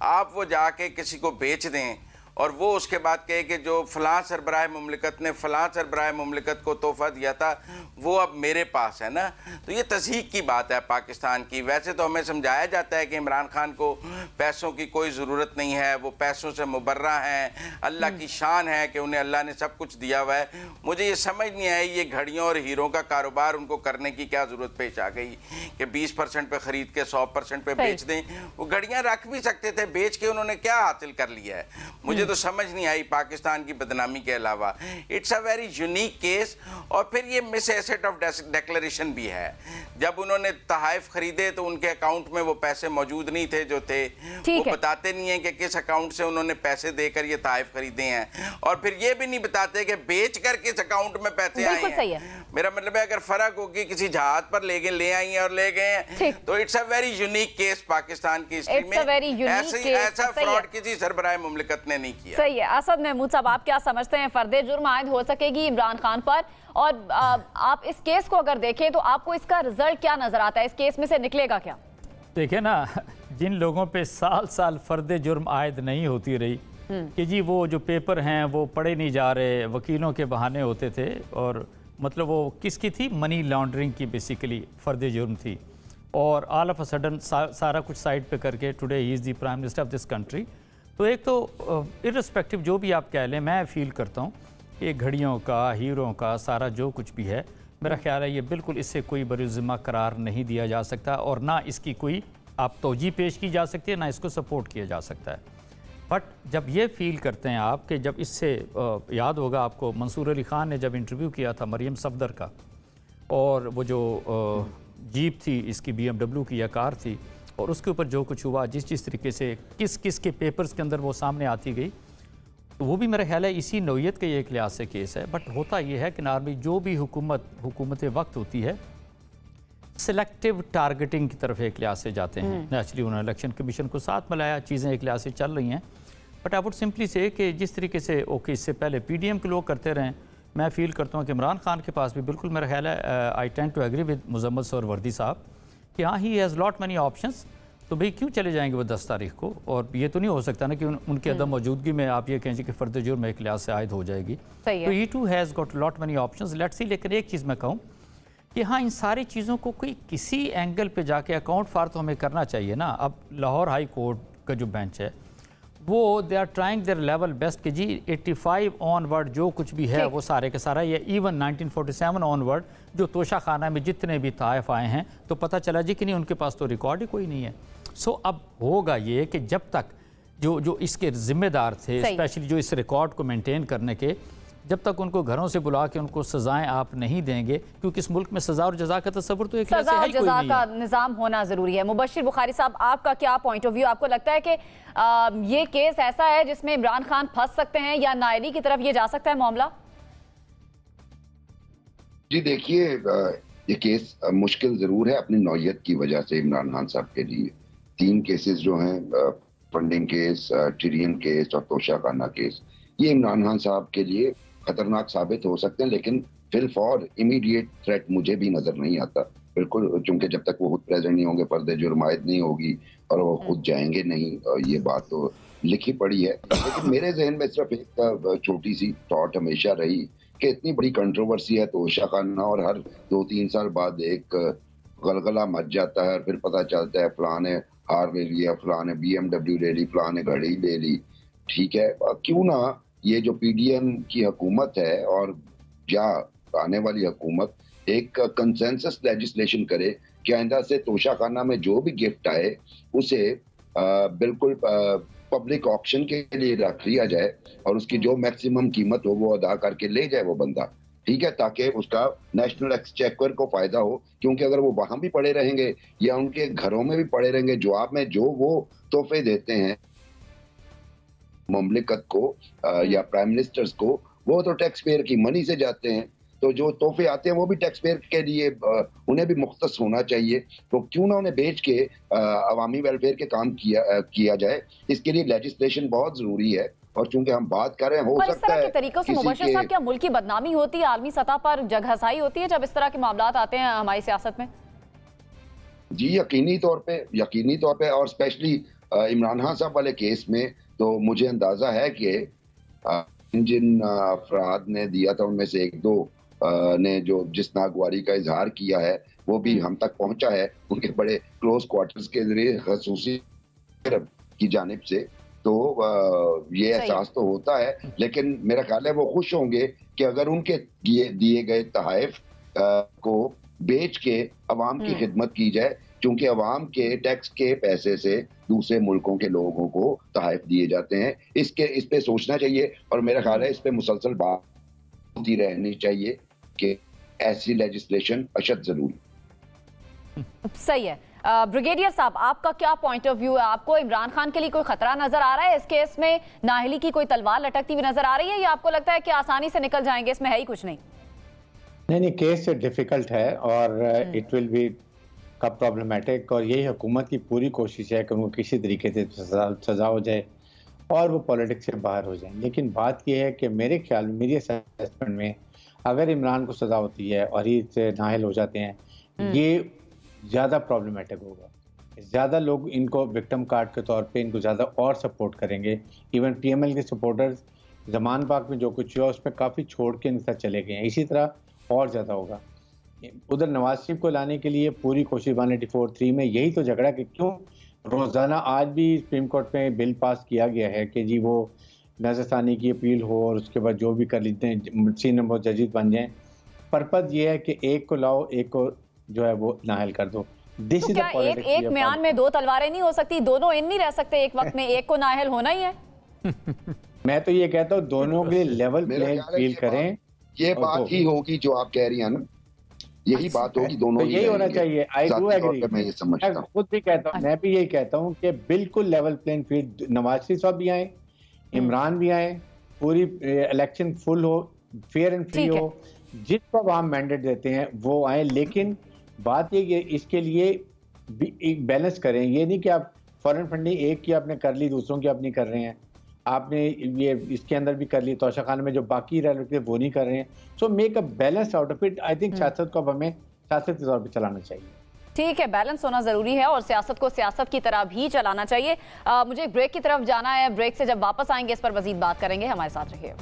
आप वो जाके किसी को बेच दें और वो उसके बाद कहे कि जो फ़लाँ सरबराह मुमलिकत ने फ़लाँ सरबराह मुमलिकत को तोहफ़ा दिया था वो अब मेरे पास है ना। तो ये तस्हीक की बात है पाकिस्तान की। वैसे तो हमें समझाया जाता है कि इमरान खान को पैसों की कोई ज़रूरत नहीं है, वो पैसों से मुबर्रा हैं, अल्लाह की शान है कि उन्हें अल्लाह ने सब कुछ दिया हुआ है। मुझे ये समझ नहीं आई ये घड़ियों और हीरों का कारोबार उनको करने की क्या ज़रूरत पेश आ गई कि 20% पे ख़रीद के 100% पे बेच दें। वो घड़ियाँ रख भी सकते थे, बेच के उन्होंने क्या हासिल कर लिया है? मुझे तो समझ नहीं आई पाकिस्तान की बदनामी के अलावा। It's a very unique case. और फिर ये मिस एसेट ऑफ डिक्लेरेशन भी है। जब उन्होंने तहाइफ खरीदे तो उनके अकाउंट में वो पैसे मौजूद नहीं थे जो थे, वो बताते नहीं है कि किस अकाउंट से उन्होंने पैसे देकर ये तहाइफ खरीदे हैं, और फिर ये भी नहीं बताते कि बेच कर किस अकाउंट में पैसे आए हैं। मेरा मतलब है अगर फर्क होगी किसी जहाज पर ले आई हैं और ले गए हैं, तो it's a very unique case Pakistan की हिस्ट्री में। ऐसा फ्रॉड किसी सरबराह मुमलिकत ने नहीं किया। सही है। असद महमूद साहब, आप क्या समझते हैं, फर्द जुर्म आयद हो सकेगी इमरान खान पर? और आप इस केस को अगर देखें तो आपको इसका रिजल्ट क्या नजर आता है? इस केस में से निकलेगा क्या? देखिए ना, जिन लोगों पे साल साल फर्द जुर्म आयद नहीं होती रही कि जी वो जो पेपर हैं वो पढ़े नहीं जा रहे, वकीलों के बहाने होते थे, और मतलब वो किसकी थी? मनी लॉन्ड्रिंग की बेसिकली फर्द जुर्म थी। और ऑल ऑफ अ सडन सारा कुछ साइड पे करके today he is the prime minister of this country. तो एक तो इर्रेस्पेक्टिव जो भी आप कह लें, मैं फील करता हूँ कि घड़ियों का, हीरों का सारा जो कुछ भी है, मेरा ख्याल है ये बिल्कुल इससे कोई बरिज़िम्मा करार नहीं दिया जा सकता, और ना इसकी कोई आप तौजी पेश की जा सकती है, ना इसको सपोर्ट किया जा सकता है। बट जब ये फील करते हैं आप कि जब इससे याद होगा आपको, मंसूर अली ख़ान ने जब इंटरव्यू किया था मरियम सफदर का, और वो जो जीप थी इसकी BMW की या कार थी, और उसके ऊपर जो कुछ हुआ, जिस तरीके से किस किस के पेपर्स के अंदर वो सामने आती गई, तो वो भी मेरा ख्याल है इसी नौयत का ये एक लिहाज से केस है। बट होता ये है कि नॉर्मली जो भी हुकूमत वक्त होती है, सिलेक्टिव टारगेटिंग की तरफ एक लिहाज से जाते हैं। नेचुरली उन्होंने इलेक्शन कमीशन को साथ मिलाया, चीज़ें एक लिहाज से चल रही हैं। But I would simply say कि जिस तरीके से ओके इससे पहले PDM के लोग करते रहें, मैं फील करता हूँ कि इमरान खान के पास भी बिल्कुल मेरा ख्याल है, I tend to agree with Muzammil Suhrawardy साहब कि हाँ, he has lot money options. तो भाई क्यों चले जाएंगे वो 10 तारीख को? और ये तो नहीं हो सकता ना कि उनकी अदम मौजूदगी में आप ये कहें कि फर्द जुर्म एक लिहाज से आयद हो जाएगी। तो he too has got lot money options, let's see. लेकिन एक चीज़ मैं कहूँ कि हाँ, इन सारी चीज़ों को कोई किसी एंगल पे जाके अकाउंट फार तो हमें करना चाहिए ना। अब लाहौर हाई कोर्ट का जो बेंच है वो they are trying their level best कि जी 85 ऑनवर्ड जो कुछ भी है वो सारे के सारा, ये इवन 1947 ऑनवर्ड जो तोशाखाना में जितने भी ताइफ आए हैं, तो पता चला जी कि नहीं, उनके पास तो रिकॉर्ड ही कोई नहीं है। सो अब होगा ये कि जब तक जो इसके जिम्मेदार थे, स्पेशली जो इस रिकॉर्ड को मेंटेन करने के, जब तक उनको घरों से बुला के उनको सजाएं आप नहीं देंगे, क्योंकि इस मुल्क में सजा और जजा का तस्वुर तो एक सजा और जजा का निज़ाम होना ज़रूरी है। मुबश्शिर बुखारी साहब, आपका क्या पॉइंट ऑफ व्यू? आपको लगता है कि ये केस ऐसा है जिसमें इमरान खान फंस सकते हैं या नायली की तरफ ये जा सकता है मामला? जी देखिए, ये केस मुश्किल जरूर है अपनी नौयत की वजह से इमरान खान साहब के लिए। 3 केसेस जो हैं, फंडिंग केस, टिरियन केस और तोशाखाना केस, ये इमरान खान साहब के लिए खतरनाक साबित हो सकते हैं, लेकिन फिल फॉर इमीडिएट थ्रेट मुझे भी नजर नहीं आता बिल्कुल, क्योंकि जब तक वो खुद प्रेजेंट नहीं होंगे, पर्दे जुर्मायत नहीं होगी और वो खुद जाएंगे नहीं, ये बात तो लिखी पड़ी है। लेकिन मेरे जहन में सिर्फ एक छोटी सी थॉट हमेशा रही कि इतनी बड़ी कंट्रोवर्सी है तोशाखाना और हर 2-3 साल बाद एक गलगला मच जाता है, फिर पता चलता है फलाने हार ले लिया, फलाने BMW ले ली, फलाने घड़ी ले ली। ठीक है, क्यों ना ये जो PDM की हुकूमत है और या आने वाली हुकूमत एक कंसेंसस लेजिस्लेशन करे कि आइंदा से तोशाखाना में जो भी गिफ्ट आए उसे बिल्कुल पब्लिक ऑक्शन के लिए रख लिया जाए और उसकी जो मैक्सिमम कीमत हो वो अदा करके ले जाए वो बंदा, ठीक है, ताकि उसका नेशनल एक्सचेकर को फायदा हो। क्योंकि अगर वो वहां भी पड़े रहेंगे या उनके घरों में भी पड़े रहेंगे, जवाब में जो वो तोहफे देते हैं मुमलिकत को या प्राइम मिनिस्टर्स को, वो तो टैक्स पेयर की मनी से जाते हैं, तो जो तोहफे आते हैं वो भी टैक्स पेयर के लिए उन्हें भी मुख्तस होना चाहिए। तो क्यों ना उन्हें बेच के अवामी वेलफेयर के काम किया जाए। इसके लिए लेजिस्लेशन बहुत जरूरी है और चूंकि हम बात कर रहे हैं, हो सकता है तरीकों से मुबश्शिर साहब क्या मुल्क की बदनामी होती है, आलमी सतह पर जगहसाई होती है जब इस तरह के मामला आते हैं हमारी सियासत में? जी यकीनी तौर पे और स्पेशली इमरान खान साहब वाले केस में तो मुझे अंदाजा है कि जिन अफराद ने दिया था उनमें से 1-2 ने जो जिस नागवारी का इजहार किया है वो भी हम तक पहुंचा है उनके बड़े क्लोज क्वार्टर्स के जरिए खसूसी की जानिब से। तो ये एहसास तो होता है, लेकिन मेरा ख्याल है वो खुश होंगे कि अगर उनके दिए गए तोहफे को बेच के अवाम की खिदमत की जाए, क्योंकि अवाम के टैक्स के पैसे से दूसरे मुल्कों के लोगों को तोहफे दिए जाते हैं। इस पे सोचना चाहिए और मेरा ख्याल है इस पे मुसलसल बात होती रहनी चाहिए कि ऐसी लेजिस्लेशन अशद जरूरी। सही है। ब्रिगेडियर साहब, आपका क्या पॉइंट ऑफ व्यू है? आपको इमरान खान के लिए कोई खतरा नजर आ रहा है? इस केस में नाहली की कोई तलवार लटकती हुई नजर आ रही है या आपको लगता है कि आसानी से निकल जाएंगे, इसमें है ही कुछ नहीं? नहीं, केस डिफिकल्ट है और इट विल बी का प्रॉब्लमेटिक, और यही हुकूमत की पूरी कोशिश है कि उनको किसी तरीके से सजा हो जाए और वो पॉलिटिक्स से बाहर हो जाए। लेकिन बात यह है कि मेरे ख्याल में, मेरी असेसमेंट में, अगर इमरान को सजा होती है और ये से नाहल हो जाते हैं, ये ज़्यादा प्रॉब्लमेटिक होगा। ज़्यादा लोग इनको विक्टिम कार्ड के तौर पे इनको ज़्यादा और सपोर्ट करेंगे। इवन PML के सपोर्टर्स जमान पाक में जो कुछ हुआ उसमें काफ़ी छोड़ के इनके साथ चले गए हैं, इसी तरह और ज़्यादा होगा। उधर नवाज शरीफ को लाने के लिए पूरी कोशिश 184(3) में यही तो झगड़ा कि क्यों रोज़ाना आज भी सुप्रीम कोर्ट में बिल पास किया गया है कि जी वो नजरसानी की अपील हो और उसके बाद जो भी कर लेते हैं सीनियर नंबर जजेस बन जाएं। पर्पज़ ये है कि एक को लाओ, एक को जो है वो नाहल कर दो। तो क्या एक म्यान में 2 तलवारें नहीं हो सकती? दोनों इन नहीं रह सकते एक वक्त में, एक को नाहल होना ही है। मैं तो ये कहता हूँ दोनों के लेवल प्लेइंग फील्ड करें। ये बात ही होगी जो आप कह रही हैं ना, यही बात होगी, दोनों तो यही होना चाहिए। आई डू एग्री, मैं ये समझता हूं, खुद भी कहता हूं, मैं भी यही कहता हूं कि बिल्कुल level playing field, Nawaz Sharif साहब भी आए, इमरान भी आए, पूरी इलेक्शन फुल हो, फेयर एंड फ्री हो, जिसको आवाम मैंडेट देते हैं वो आए। लेकिन बात ये कि इसके लिए भी एक बैलेंस करें। ये नहीं कि आप फॉरेन फंडिंग एक की आपने कर ली, दूसरों की आप नहीं कर रहे हैं, आपने ये इसके अंदर भी कर ली, तोशाखाना में जो बाकी रह रहे वो नहीं कर रहे हैं। So make a balance out of it. I think सियासत को अब हमें सियासत के तौर पर चलाना चाहिए। ठीक है, बैलेंस होना जरूरी है और सियासत को सियासत की तरह भी चलाना चाहिए। मुझे ब्रेक की तरफ जाना है, ब्रेक से जब वापस आएंगे इस पर मजीद बात करेंगे। हमारे साथ रहिए।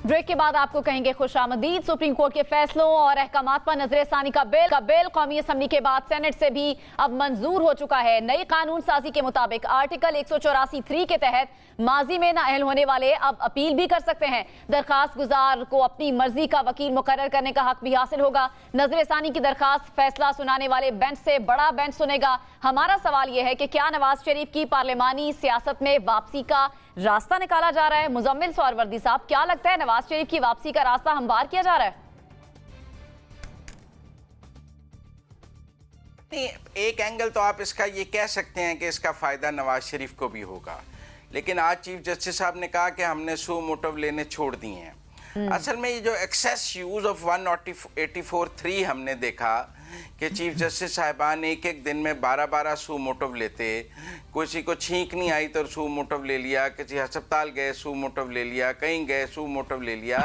ब्रेक के बाद आपको कहेंगे खुशामदीद। सुप्रीम कोर्ट के फैसलों और अहकामात पर नजरसानी का बिल कौमी असम्बली के बाद सेनेट से भी अब मंजूर हो चुका है। नई कानून साजी के मुताबिक आर्टिकल 184(3) के तहत माजी में नाअहल होने वाले अब अपील भी कर सकते हैं। दरखास्त गुजार को अपनी मर्जी का वकील मुकर्रर करने का हक भी हासिल होगा। नजरसानी की दरखास्त फैसला सुनाने वाले बेंच से बड़ा बेंच सुनेगा। हमारा सवाल यह है कि क्या नवाज शरीफ की पार्लिमानी सियासत में वापसी का रास्ता निकाला जा रहा है? मुजम्मिल सोहरवर्दी साहब, क्या लगता है नवाज शरीफ की वापसी का रास्ता हमवार किया जा रहा है? नहीं, एक एंगल तो आप इसका ये कह सकते हैं कि इसका फायदा नवाज शरीफ को भी होगा, लेकिन आज चीफ जस्टिस साहब ने कहा कि हमने सू मोटिव लेने छोड़ दिए हैं। असल में ये जो एक्सेस यूज ऑफ 184(3) हमने देखा कि चीफ जस्टिस साहिबान एक दिन में 12 सू मोटिव लेते, किसी को छींक नहीं आई तो सू मोटिव ले लिया, किसी अस्पताल गए सू मोटिव ले लिया, कहीं गए सू मोटिव ले लिया।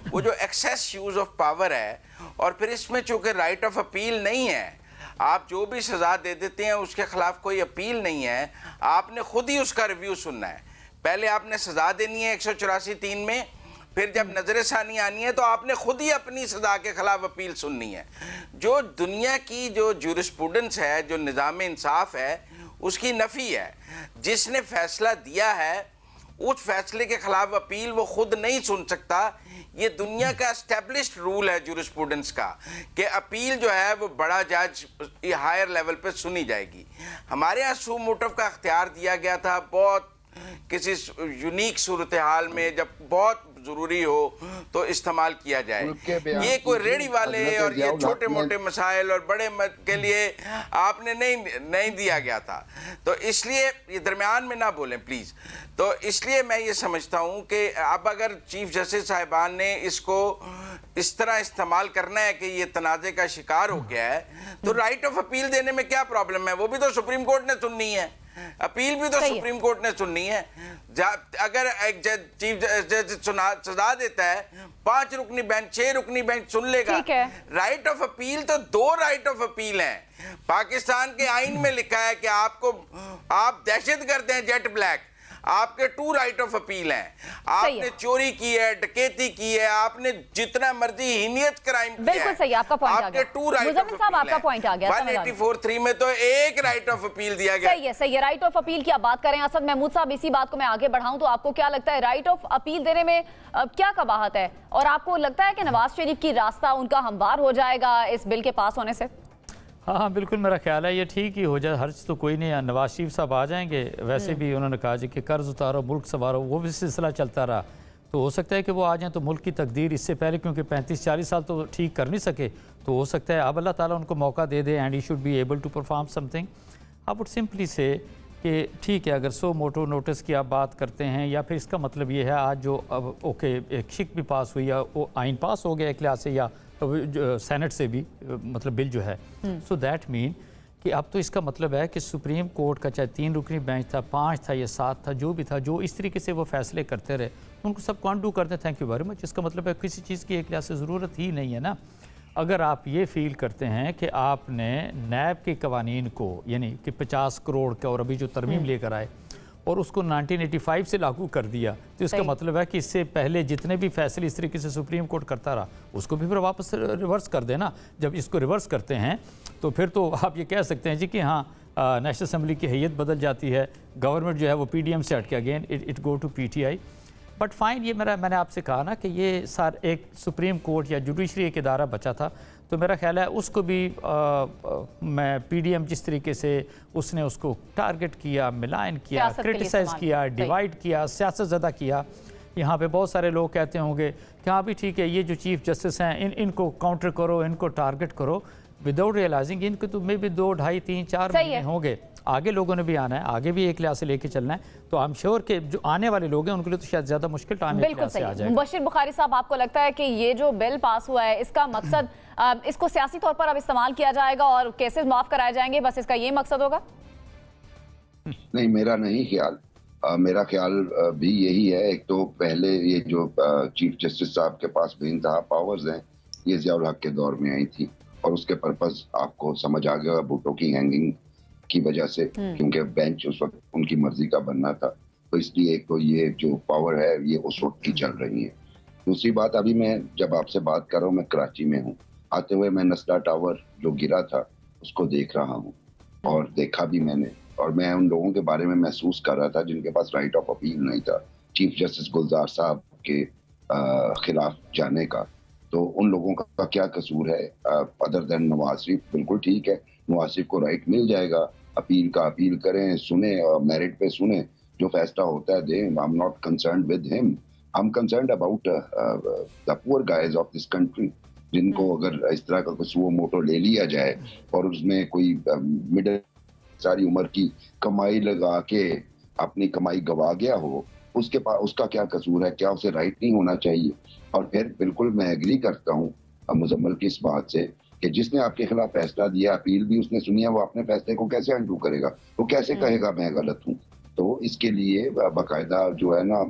वो जो एक्सेस यूज ऑफ पावर है, और फिर इसमें चूंकि राइट ऑफ अपील नहीं है, आप जो भी सज़ा दे देते हैं उसके खिलाफ कोई अपील नहीं है, आपने खुद ही उसका रिव्यू सुनना है। पहले आपने सज़ा देनी है 184(3) में, फिर जब नजरसानी आनी है तो आपने खुद ही अपनी सज़ा के खिलाफ अपील सुननी है। जो दुनिया की जो जूरिस्प्रूडेंस है, जो निज़ाम इंसाफ है, उसकी नफ़ी है। जिसने फैसला दिया है उस फैसले के खिलाफ अपील वो खुद नहीं सुन सकता। ये दुनिया का एस्टेब्लिश्ड रूल है जूरिस्प्रूडेंस का कि अपील जो है वो बड़ा जज हायर लेवल पे सुनी जाएगी। हमारे यहाँ सू मोटिव का अख्तियार दिया गया था बहुत किसी यूनिक सूरत हाल में, जब बहुत ज़रूरी हो तो इस्तेमाल किया जाए। ये कोई रेडी वाले और ये छोटे मोटे मसाइल और बड़े के लिए आपने नहीं दिया गया था, तो इसलिए ये दरमियान में ना बोलें प्लीज़। तो इसलिए मैं ये समझता हूँ कि अब अगर चीफ जस्टिस साहिबान ने इसको इस तरह इस्तेमाल करना है कि ये तनाज़े का शिकार हो गया है, तो राइट ऑफ अपील देने में क्या प्रॉब्लम है? वो भी तो सुप्रीम कोर्ट ने सुननी है, अपील भी तो सुप्रीम कोर्ट ने सुननी है। अगर एक चीफ जस्टिस सजा देता है, 5 रुकनी बेंच 6 रुकनी बेंच सुन लेगा। राइट ऑफ अपील तो 2 राइट ऑफ अपील हैं। पाकिस्तान के आइन में लिखा है कि आप दहशतगर्द हैं, जेट ब्लैक, आपके 2 राइट ऑफ अपील हैं। आपने चोरी की है, डकैती की है, आपने जितना मर्जी हीनियत क्राइम किया है, बिल्कुल सही, आपका पॉइंट आ गया। आपके 2 राइट ऑफ अपील, आपका पॉइंट आ गया। 184(3) में तो 1 राइट ऑफ अपील दिया गया। सही है, राइट ऑफ अपील की आप बात करें। असद महमूद साहब, इसी बात को मैं आगे बढ़ाऊं तो आपको क्या लगता है राइट ऑफ अपील देने में क्या कबाहत है, और आपको लगता है कि नवाज शरीफ की रास्ता उनका हमवार हो जाएगा इस बिल के पास होने से? हाँ, बिल्कुल मेरा ख्याल है ये ठीक ही हो जाए, हर्ज तो कोई नहीं है। नवाज शरीफ साहब आ जाएंगे, वैसे भी उन्होंने कहा जी कि कर्ज उतारो मुल्क संवारो, वो भी सिलसिला चलता रहा, तो हो सकता है कि वो आ जाएं तो मुल्क की तकदीर इससे पहले, क्योंकि 35-40 साल तो ठीक कर नहीं सके, तो हो सकता है अब अल्लाह ताला उनको मौका दे दे and he should be able to perform something. I would simply say कि ठीक है, अगर सो मोटो नोटिस की आप बात करते हैं, या फिर इसका मतलब ये है आज जो अब ओके एक शिक भी पास हुई या वो आइन पास हो गया एक लिहाज से, या सेनेट से भी मतलब बिल जो है, सो दैट मीन कि अब तो इसका मतलब है कि सुप्रीम कोर्ट का चाहे 3 रुकनी बेंच था, 5 था या 7 था, जो भी था, जो इस तरीके से वो फैसले करते रहे, उनको सब कॉन्डू करते हैं। Thank you very much. इसका मतलब है किसी चीज़ की एक लिहाज से ज़रूरत ही नहीं है ना। अगर आप ये फील करते हैं कि आपने नैब के कवानीन को, यानी कि 50 करोड़ का और अभी जो तरमीम लेकर आए और उसको 1985 से लागू कर दिया, तो इसका मतलब है कि इससे पहले जितने भी फैसले इस तरीके से सुप्रीम कोर्ट करता रहा उसको भी फिर वापस रिवर्स कर देना। जब इसको रिवर्स करते हैं तो फिर तो आप ये कह सकते हैं जी कि हाँ, नेशनल असम्बली की हैयत बदल जाती है, गवर्नमेंट जो है वो PDM से हट के again it go to PTI। But fine, ये मैंने आपसे कहा ना कि ये एक सुप्रीम कोर्ट या जुडिशरी एक इदारा बचा था, तो मेरा ख्याल है उसको भी मैं PDM जिस तरीके से उसने उसको टारगेट किया, मिलान किया, क्रिटिसाइज़ किया, डिवाइड किया, सियासत ज़दा किया। यहाँ पे बहुत सारे लोग कहते होंगे कि हाँ भी ठीक है, ये जो चीफ जस्टिस हैं इनको काउंटर करो, इनको टारगेट करो, विदाउट रियलाइजिंग इनको तो मे भी 2, 2.5, 3, 4 महीने होंगे। आगे लोगों ने भी आना है, आगे भी एक लिहाज से लेके चलना है, तो आई एम श्योर कि जो आने वाले लोग हैं उनके लिए तो शायद ज़्यादा मुश्किल टाइम बिल्कुल सही आ जाएगा। मुबशिर बुखारी साहब, आपको लगता है कि ये जो बिल पास हुआ है इसका मकसद इसको सियासी तौर पर अब इस्तेमाल किया जाएगा और केसेस माफ कराए जाएंगे, बस इसका ये मकसद होगा? नहीं, मेरा नहीं ख्याल। मेरा ख्याल भी यही है। एक तो पहले ये जो चीफ जस्टिस साहब के पास बेइंतहा पावर्स हैं, ये ज़ियाउल हक के दौर में आई थी, और उसके पर्पस आपको समझ आ गया भुट्टो की हैंगिंग की वजह से, क्योंकि बेंच उस वक्त उनकी मर्जी का बनना था, तो इसलिए एक तो ये जो पावर है ये उस वक्त की चल रही है। दूसरी बात, अभी मैं जब आपसे बात कर रहा हूँ मैं कराची में हूँ, आते हुए मैं नस्ला टावर जो गिरा था उसको देख रहा हूँ और देखा भी मैंने, और मैं उन लोगों के बारे में महसूस कर रहा था जिनके पास राइट ऑफ अपील नहीं था चीफ जस्टिस गुलजार साहब के खिलाफ जाने का। तो उन लोगों का क्या कसूर है अदर देन नवाज शरीफ? बिल्कुल ठीक है, नवाज शरीफ को राइट मिल जाएगा, अपील करें, सुने और मेरिट पे सुने, जो फैसला होता है दें। I am not concerned with him, I am concerned about the poor guys of this country, जिनको अगर इस तरह का कुछ वो मोटो ले लिया जाए और उसमें कोई मिडिल सारी उम्र की कमाई लगा के अपनी कमाई गवा गया हो, उसके पास उसका क्या कसूर है? क्या उसे राइट नहीं होना चाहिए? और फिर बिल्कुल मैं एग्री करता हूँ मुजम्मल की इस बात से कि जिसने आपके खिलाफ फैसला दिया, अपील भी उसने सुनी है, वो अपने फैसले को कैसे अंडू करेगा? वो कैसे कहेगा मैं गलत हूँ? तो इसके लिए बाकायदा जो है ना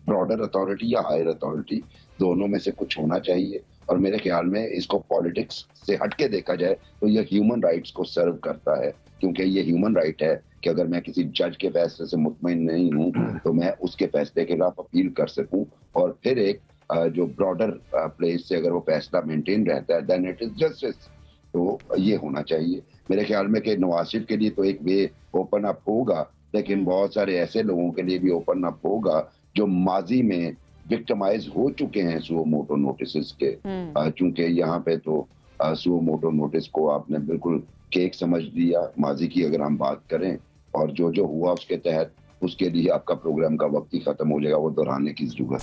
ब्रॉडर अथॉरिटी या हायर अथॉरिटी, दोनों में से कुछ होना चाहिए। और मेरे ख्याल में इसको पॉलिटिक्स से हटके देखा जाए तो ये ह्यूमन राइट्स को सर्व करता है, क्योंकि ये ह्यूमन राइट है कि अगर मैं किसी जज के फैसले से मुतमईन नहीं हूँ तो मैं उसके फैसले के खिलाफ अपील कर सकूं, और फिर एक जो ब्रॉडर प्लेस से अगर वो फैसला मेंटेन रहता है देन इट इज जस्टिस। तो ये होना चाहिए मेरे ख्याल में कि नवाज शरीफ के लिए तो एक वे ओपन अप होगा, लेकिन बहुत सारे ऐसे लोगों के लिए भी ओपन अप होगा जो माजी में विक्टिमाइज हो चुके हैं सुओ मोटो नोटिस के। चूंकि यहाँ पे तो सुओ मोटो नोटिस को आपने बिल्कुल केक समझ लिया माजी की अगर हम बात करें, और जो जो हुआ उसके तहत उसके लिए आपका प्रोग्राम का वक्त ही खत्म हो जाएगा, वो दोहराने की जरूरत।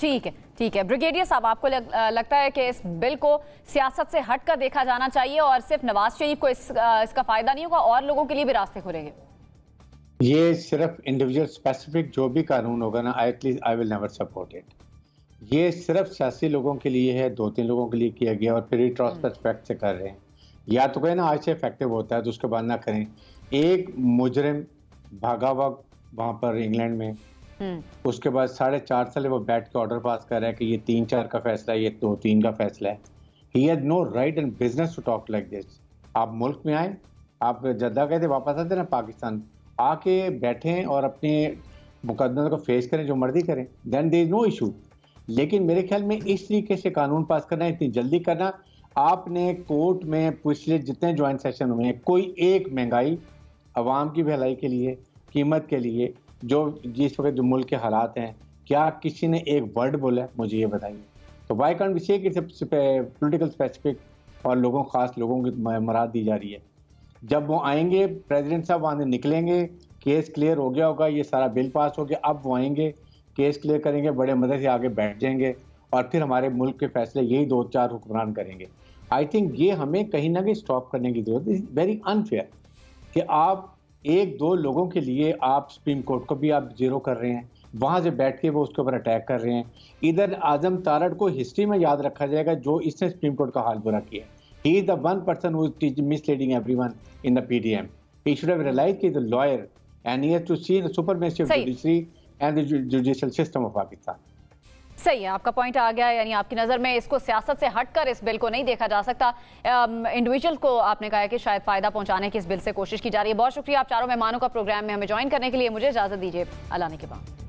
ठीक है ब्रिगेडियर साहब, आपको लगता है कि इस बिल को सियासत से हटकर देखा जाना चाहिए और सिर्फ नवाज शरीफ को इसका फायदा नहीं होगा और लोगों के लिए भी रास्ते खुलेंगे? ये सिर्फ इंडिविजुअल स्पेसिफिक जो भी कानून होगा ना, at least I will never support it. ये सिर्फ सियासी लोगों के लिए है, 2-3 लोगों के लिए किया गया और फिर रिट्रोस्पेक्ट से कर रहे हैं। या तो कहें ना आज से इफेक्टिव होता है तो उसके बाद ना करें। एक मुजरिम भागा हुआ वहाँ पर इंग्लैंड में, उसके बाद 4.5 साल वो बैठ के ऑर्डर पास कर रहा है कि ये 3-4 का फैसला है, ये 2-3 का फैसला है। He had no right and business to talk like this. आप मुल्क में आए, आप जद्दा कहते वापस आते ना पाकिस्तान, आके बैठें और अपने मुकदमे को फेस करें, जो मर्जी करें, then there is no issue. लेकिन मेरे ख्याल में इस तरीके से कानून पास करना, इतनी जल्दी करना, आपने कोर्ट में पिछले जितने ज्वाइंट सेशन हुए हैं, कोई एक महंगाई आवाम की भलाई के लिए, कीमत के लिए, जो जिस वक्त जो मुल्क के हालात हैं, क्या किसी ने एक वर्ड बोला है? मुझे ये बताइए। तो वाई कांट वी से कि पॉलिटिकल स्पेसिफिक और लोगों खास लोगों की मराद दी जा रही है। जब वो आएंगे, प्रेसिडेंट साहब वहाँ से निकलेंगे, केस क्लियर हो गया होगा, ये सारा बिल पास हो गया, अब वो आएंगे, केस क्लियर करेंगे, बड़े मदद से आगे बैठ जाएंगे और फिर हमारे मुल्क के फैसले यही 2-4 हुक्मरान करेंगे। आई थिंक ये हमें कहीं ना कहीं स्टॉप करने की जरूरत है। वेरी अनफेयर कि आप 1-2 लोगों के लिए आप सुप्रीम कोर्ट को भी आप जीरो कर रहे हैं, वहाँ से बैठ के वो उसके ऊपर अटैक कर रहे हैं। इधर आजम तारड़ को हिस्ट्री में याद रखा जाएगा जो इसने सुप्रीम कोर्ट का हाल बुरा किया। He is the one person who is misleading everyone in the PDM। He should have realised कि the lawyer and he has to see the supremacy of judiciary and the judicial system of Pakistan. सही है, आपका पॉइंट आ गया। यानी आपकी नज़र में इसको सियासत से हटकर इस बिल को नहीं देखा जा सकता। इंडिविजुअल को आपने कहा है कि शायद फ़ायदा पहुंचाने की इस बिल से कोशिश की जा रही है। बहुत शुक्रिया आप चारों मेहमानों का प्रोग्राम में हमें ज्वाइन करने के लिए। मुझे इजाज़त दीजिए, अल्लाह ने के बाद।